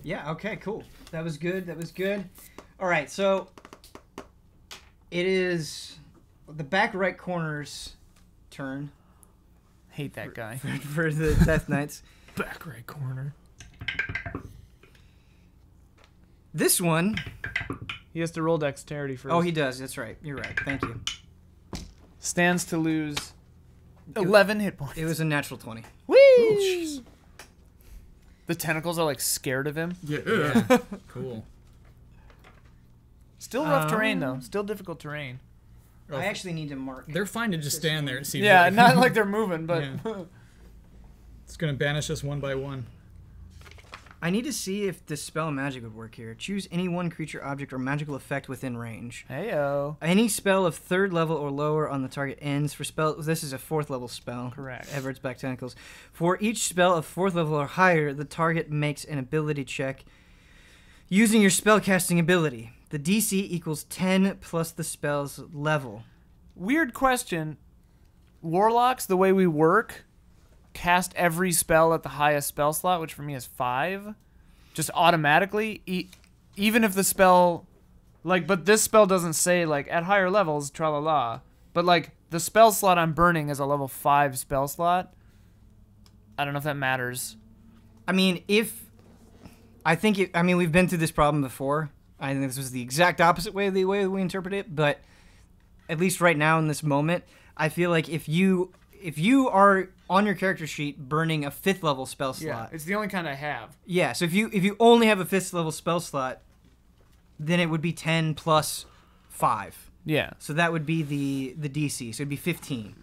Speaker 3: Yeah, okay, cool. That was good. That was good. All right, so it is the back right corner's turn
Speaker 5: Hate that guy.
Speaker 3: for the Death Knights.
Speaker 1: Back right corner.
Speaker 3: This one,
Speaker 5: He has to roll dexterity first.
Speaker 3: oh, he does. That's right. You're right. Thank you.
Speaker 5: stands to lose 11 hit points.
Speaker 3: It was a natural 20.
Speaker 5: Whee! The tentacles are like scared of him.
Speaker 4: yeah. Cool.
Speaker 5: Still rough terrain though. Still difficult terrain.
Speaker 3: I actually need to mark.
Speaker 4: They're fine to just stand there. It seems
Speaker 5: Yeah,
Speaker 4: like.
Speaker 5: not like they're moving, but
Speaker 4: Yeah. It's gonna banish us one by one.
Speaker 3: I need to see if the spell magic would work here. Choose any one creature, object, or magical effect within range.
Speaker 5: heyo.
Speaker 3: Any spell of 3rd level or lower on the target ends. For spell, this is a 4th level spell.
Speaker 5: Correct.
Speaker 3: Everett's back tentacles. For each spell of 4th level or higher, the target makes an ability check using your spellcasting ability. The DC equals 10 plus the spell's level.
Speaker 5: Weird question. Warlocks, the way we work, cast every spell at the highest spell slot, which for me is 5, just automatically, even if the spell, like, but this spell doesn't say, like, at higher levels, tra-la-la, but, like, the spell slot I'm burning is a level 5 spell slot. I don't know if that matters.
Speaker 3: I mean, we've been through this problem before. I think this was the exact opposite way, the way we interpret it, but at least right now in this moment, I feel like if you are on your character sheet burning a 5th level spell slot.
Speaker 5: It's the only kind I have.
Speaker 3: Yeah, so if you only have a 5th level spell slot, then it would be 10 plus 5.
Speaker 5: Yeah.
Speaker 3: So that would be the DC. So it'd be 15.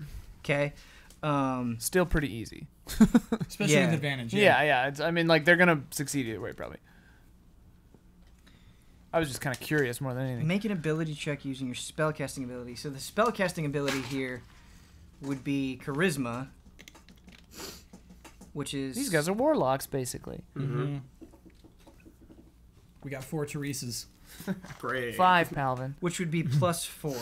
Speaker 3: Okay?
Speaker 5: Still pretty easy.
Speaker 4: Especially
Speaker 3: Yeah.
Speaker 4: with advantage.
Speaker 5: Yeah. I mean, like, they're going to succeed either way, probably. I was just kind of curious more than anything.
Speaker 3: Make an ability check using your spellcasting ability. So the spellcasting ability here would be Charisma, which is...
Speaker 5: These guys are warlocks, basically.
Speaker 4: Mm-hmm. We got 4 Teresas.
Speaker 2: Great.
Speaker 5: 5, Palvin.
Speaker 3: Which would be plus 4,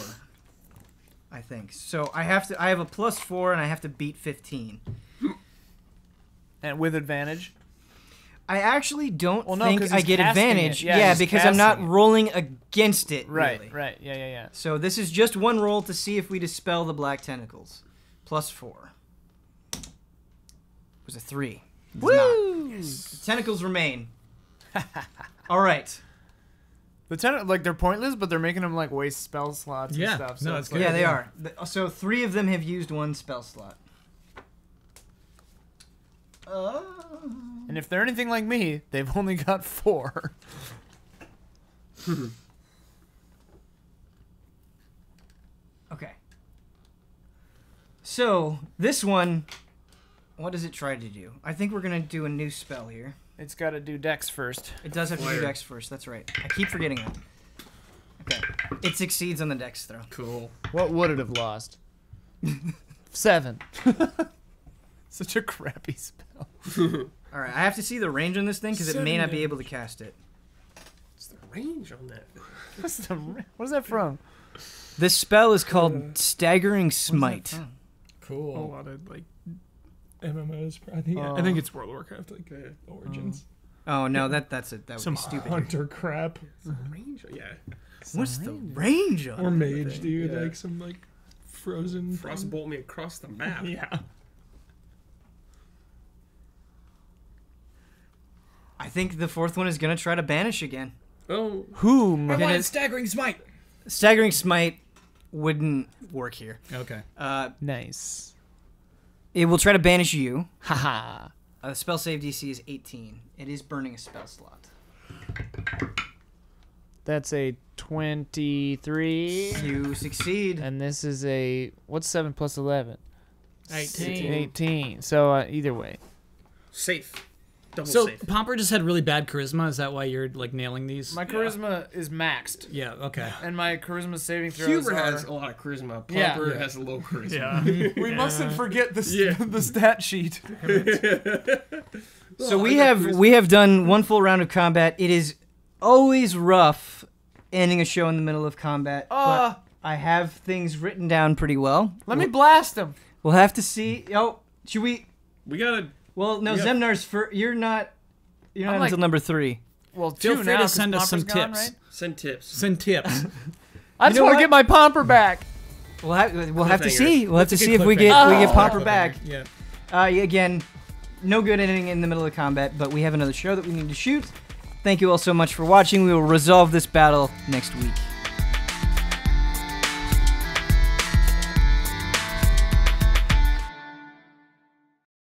Speaker 3: I think. So I have a plus 4 and I have to beat 15.
Speaker 5: And with advantage.
Speaker 3: I actually don't
Speaker 5: Well, no,
Speaker 3: think
Speaker 5: 'cause
Speaker 3: I
Speaker 5: he's
Speaker 3: get
Speaker 5: casting
Speaker 3: advantage.
Speaker 5: it. Yeah,
Speaker 3: Yeah,
Speaker 5: he's
Speaker 3: because I'm not
Speaker 5: casting it.
Speaker 3: rolling against it.
Speaker 5: Right,
Speaker 3: really.
Speaker 5: right. Yeah.
Speaker 3: So this is just one roll to see if we dispel the black tentacles. Plus 4. It was a 3. It does not. The tentacles remain. All right.
Speaker 5: The they're pointless, but they're making them like waste spell slots
Speaker 4: Yeah,
Speaker 5: and stuff. So
Speaker 4: no,
Speaker 5: it's
Speaker 4: it's
Speaker 5: like,
Speaker 4: good.
Speaker 3: Yeah, they are. So 3 of them have used 1 spell slot.
Speaker 5: And if they're anything like me, they've only got 4.
Speaker 3: Okay. So this one, what does it try to do? I think we're gonna do a new spell here.
Speaker 5: It's got to do dex first.
Speaker 3: It does have to do
Speaker 2: Fire.
Speaker 3: dex first. That's right. I keep forgetting that. Okay. It succeeds on the dex throw.
Speaker 2: Cool.
Speaker 5: What would it have lost? 7. Such a crappy spell.
Speaker 3: All right. I have to see the range on this thing because it may not be
Speaker 2: 7
Speaker 3: able to cast it.
Speaker 2: What's the range on that?
Speaker 5: What is that from?
Speaker 3: This spell is called Staggering Smite.
Speaker 1: A
Speaker 4: Cool.
Speaker 1: lot of like MMOs. I think
Speaker 5: Oh.
Speaker 1: I think it's World of Warcraft like Origins.
Speaker 3: Oh no, that's it. That would
Speaker 1: Some
Speaker 3: be stupid.
Speaker 1: hunter crap
Speaker 2: Range? Yeah.
Speaker 3: What's the range on
Speaker 1: or
Speaker 3: it?
Speaker 1: mage, dude.
Speaker 2: Yeah.
Speaker 1: Like some like frozen thing.
Speaker 2: Frostbolt me across the map.
Speaker 1: Yeah.
Speaker 3: I think the 4th one is gonna try to banish again.
Speaker 2: Oh.
Speaker 5: Whom?
Speaker 3: It is-
Speaker 4: Staggering Smite.
Speaker 3: Staggering Smite wouldn't work here.
Speaker 4: Okay.
Speaker 5: Nice.
Speaker 3: It will try to banish you.
Speaker 5: Haha.
Speaker 3: Spell save DC is 18. It is burning a spell slot.
Speaker 5: That's a 23.
Speaker 3: You succeed.
Speaker 5: And this is a... What's 7 plus 11?
Speaker 4: 18.
Speaker 5: 18. So either way.
Speaker 2: Safe. double
Speaker 4: So
Speaker 2: safe.
Speaker 4: Pomper just had really bad charisma. Is that why you're like nailing these?
Speaker 5: My charisma is maxed,
Speaker 4: Yeah. Okay.
Speaker 5: and my charisma saving throws
Speaker 2: Huber
Speaker 5: are...
Speaker 2: has a lot of charisma.
Speaker 5: Yeah.
Speaker 2: Pomper
Speaker 4: Yeah.
Speaker 2: has a low charisma.
Speaker 1: Yeah.
Speaker 5: We mustn't forget the,
Speaker 2: Yeah.
Speaker 5: the stat sheet.
Speaker 3: So we have done one full round of combat. It is always rough ending a show in the middle of combat, but I have things written down pretty well.
Speaker 5: Let me blast him.
Speaker 3: We'll have to see. Oh, should we?
Speaker 2: We gotta.
Speaker 3: Well, no,
Speaker 2: Yeah.
Speaker 3: Zemnar's for you're not
Speaker 5: I'm like-
Speaker 3: until number 3.
Speaker 5: Well,
Speaker 4: Feel
Speaker 5: two
Speaker 4: free
Speaker 5: now,
Speaker 4: to
Speaker 5: 'cause
Speaker 4: send us some
Speaker 5: Pomper's gone,
Speaker 4: tips.
Speaker 5: right?
Speaker 2: Send tips.
Speaker 4: Send tips.
Speaker 5: I just
Speaker 3: know
Speaker 5: want to
Speaker 3: what?
Speaker 5: get my Pomper back.
Speaker 3: We'll have to
Speaker 2: Cliffhanger.
Speaker 3: see. We'll have to
Speaker 4: That's a
Speaker 3: see
Speaker 4: good
Speaker 3: if we get
Speaker 4: cliffhanger.
Speaker 3: Pomper back.
Speaker 4: Yeah.
Speaker 3: Again, no good ending in the middle of combat, but we have another show that we need to shoot. Thank you all so much for watching. We will resolve this battle next week.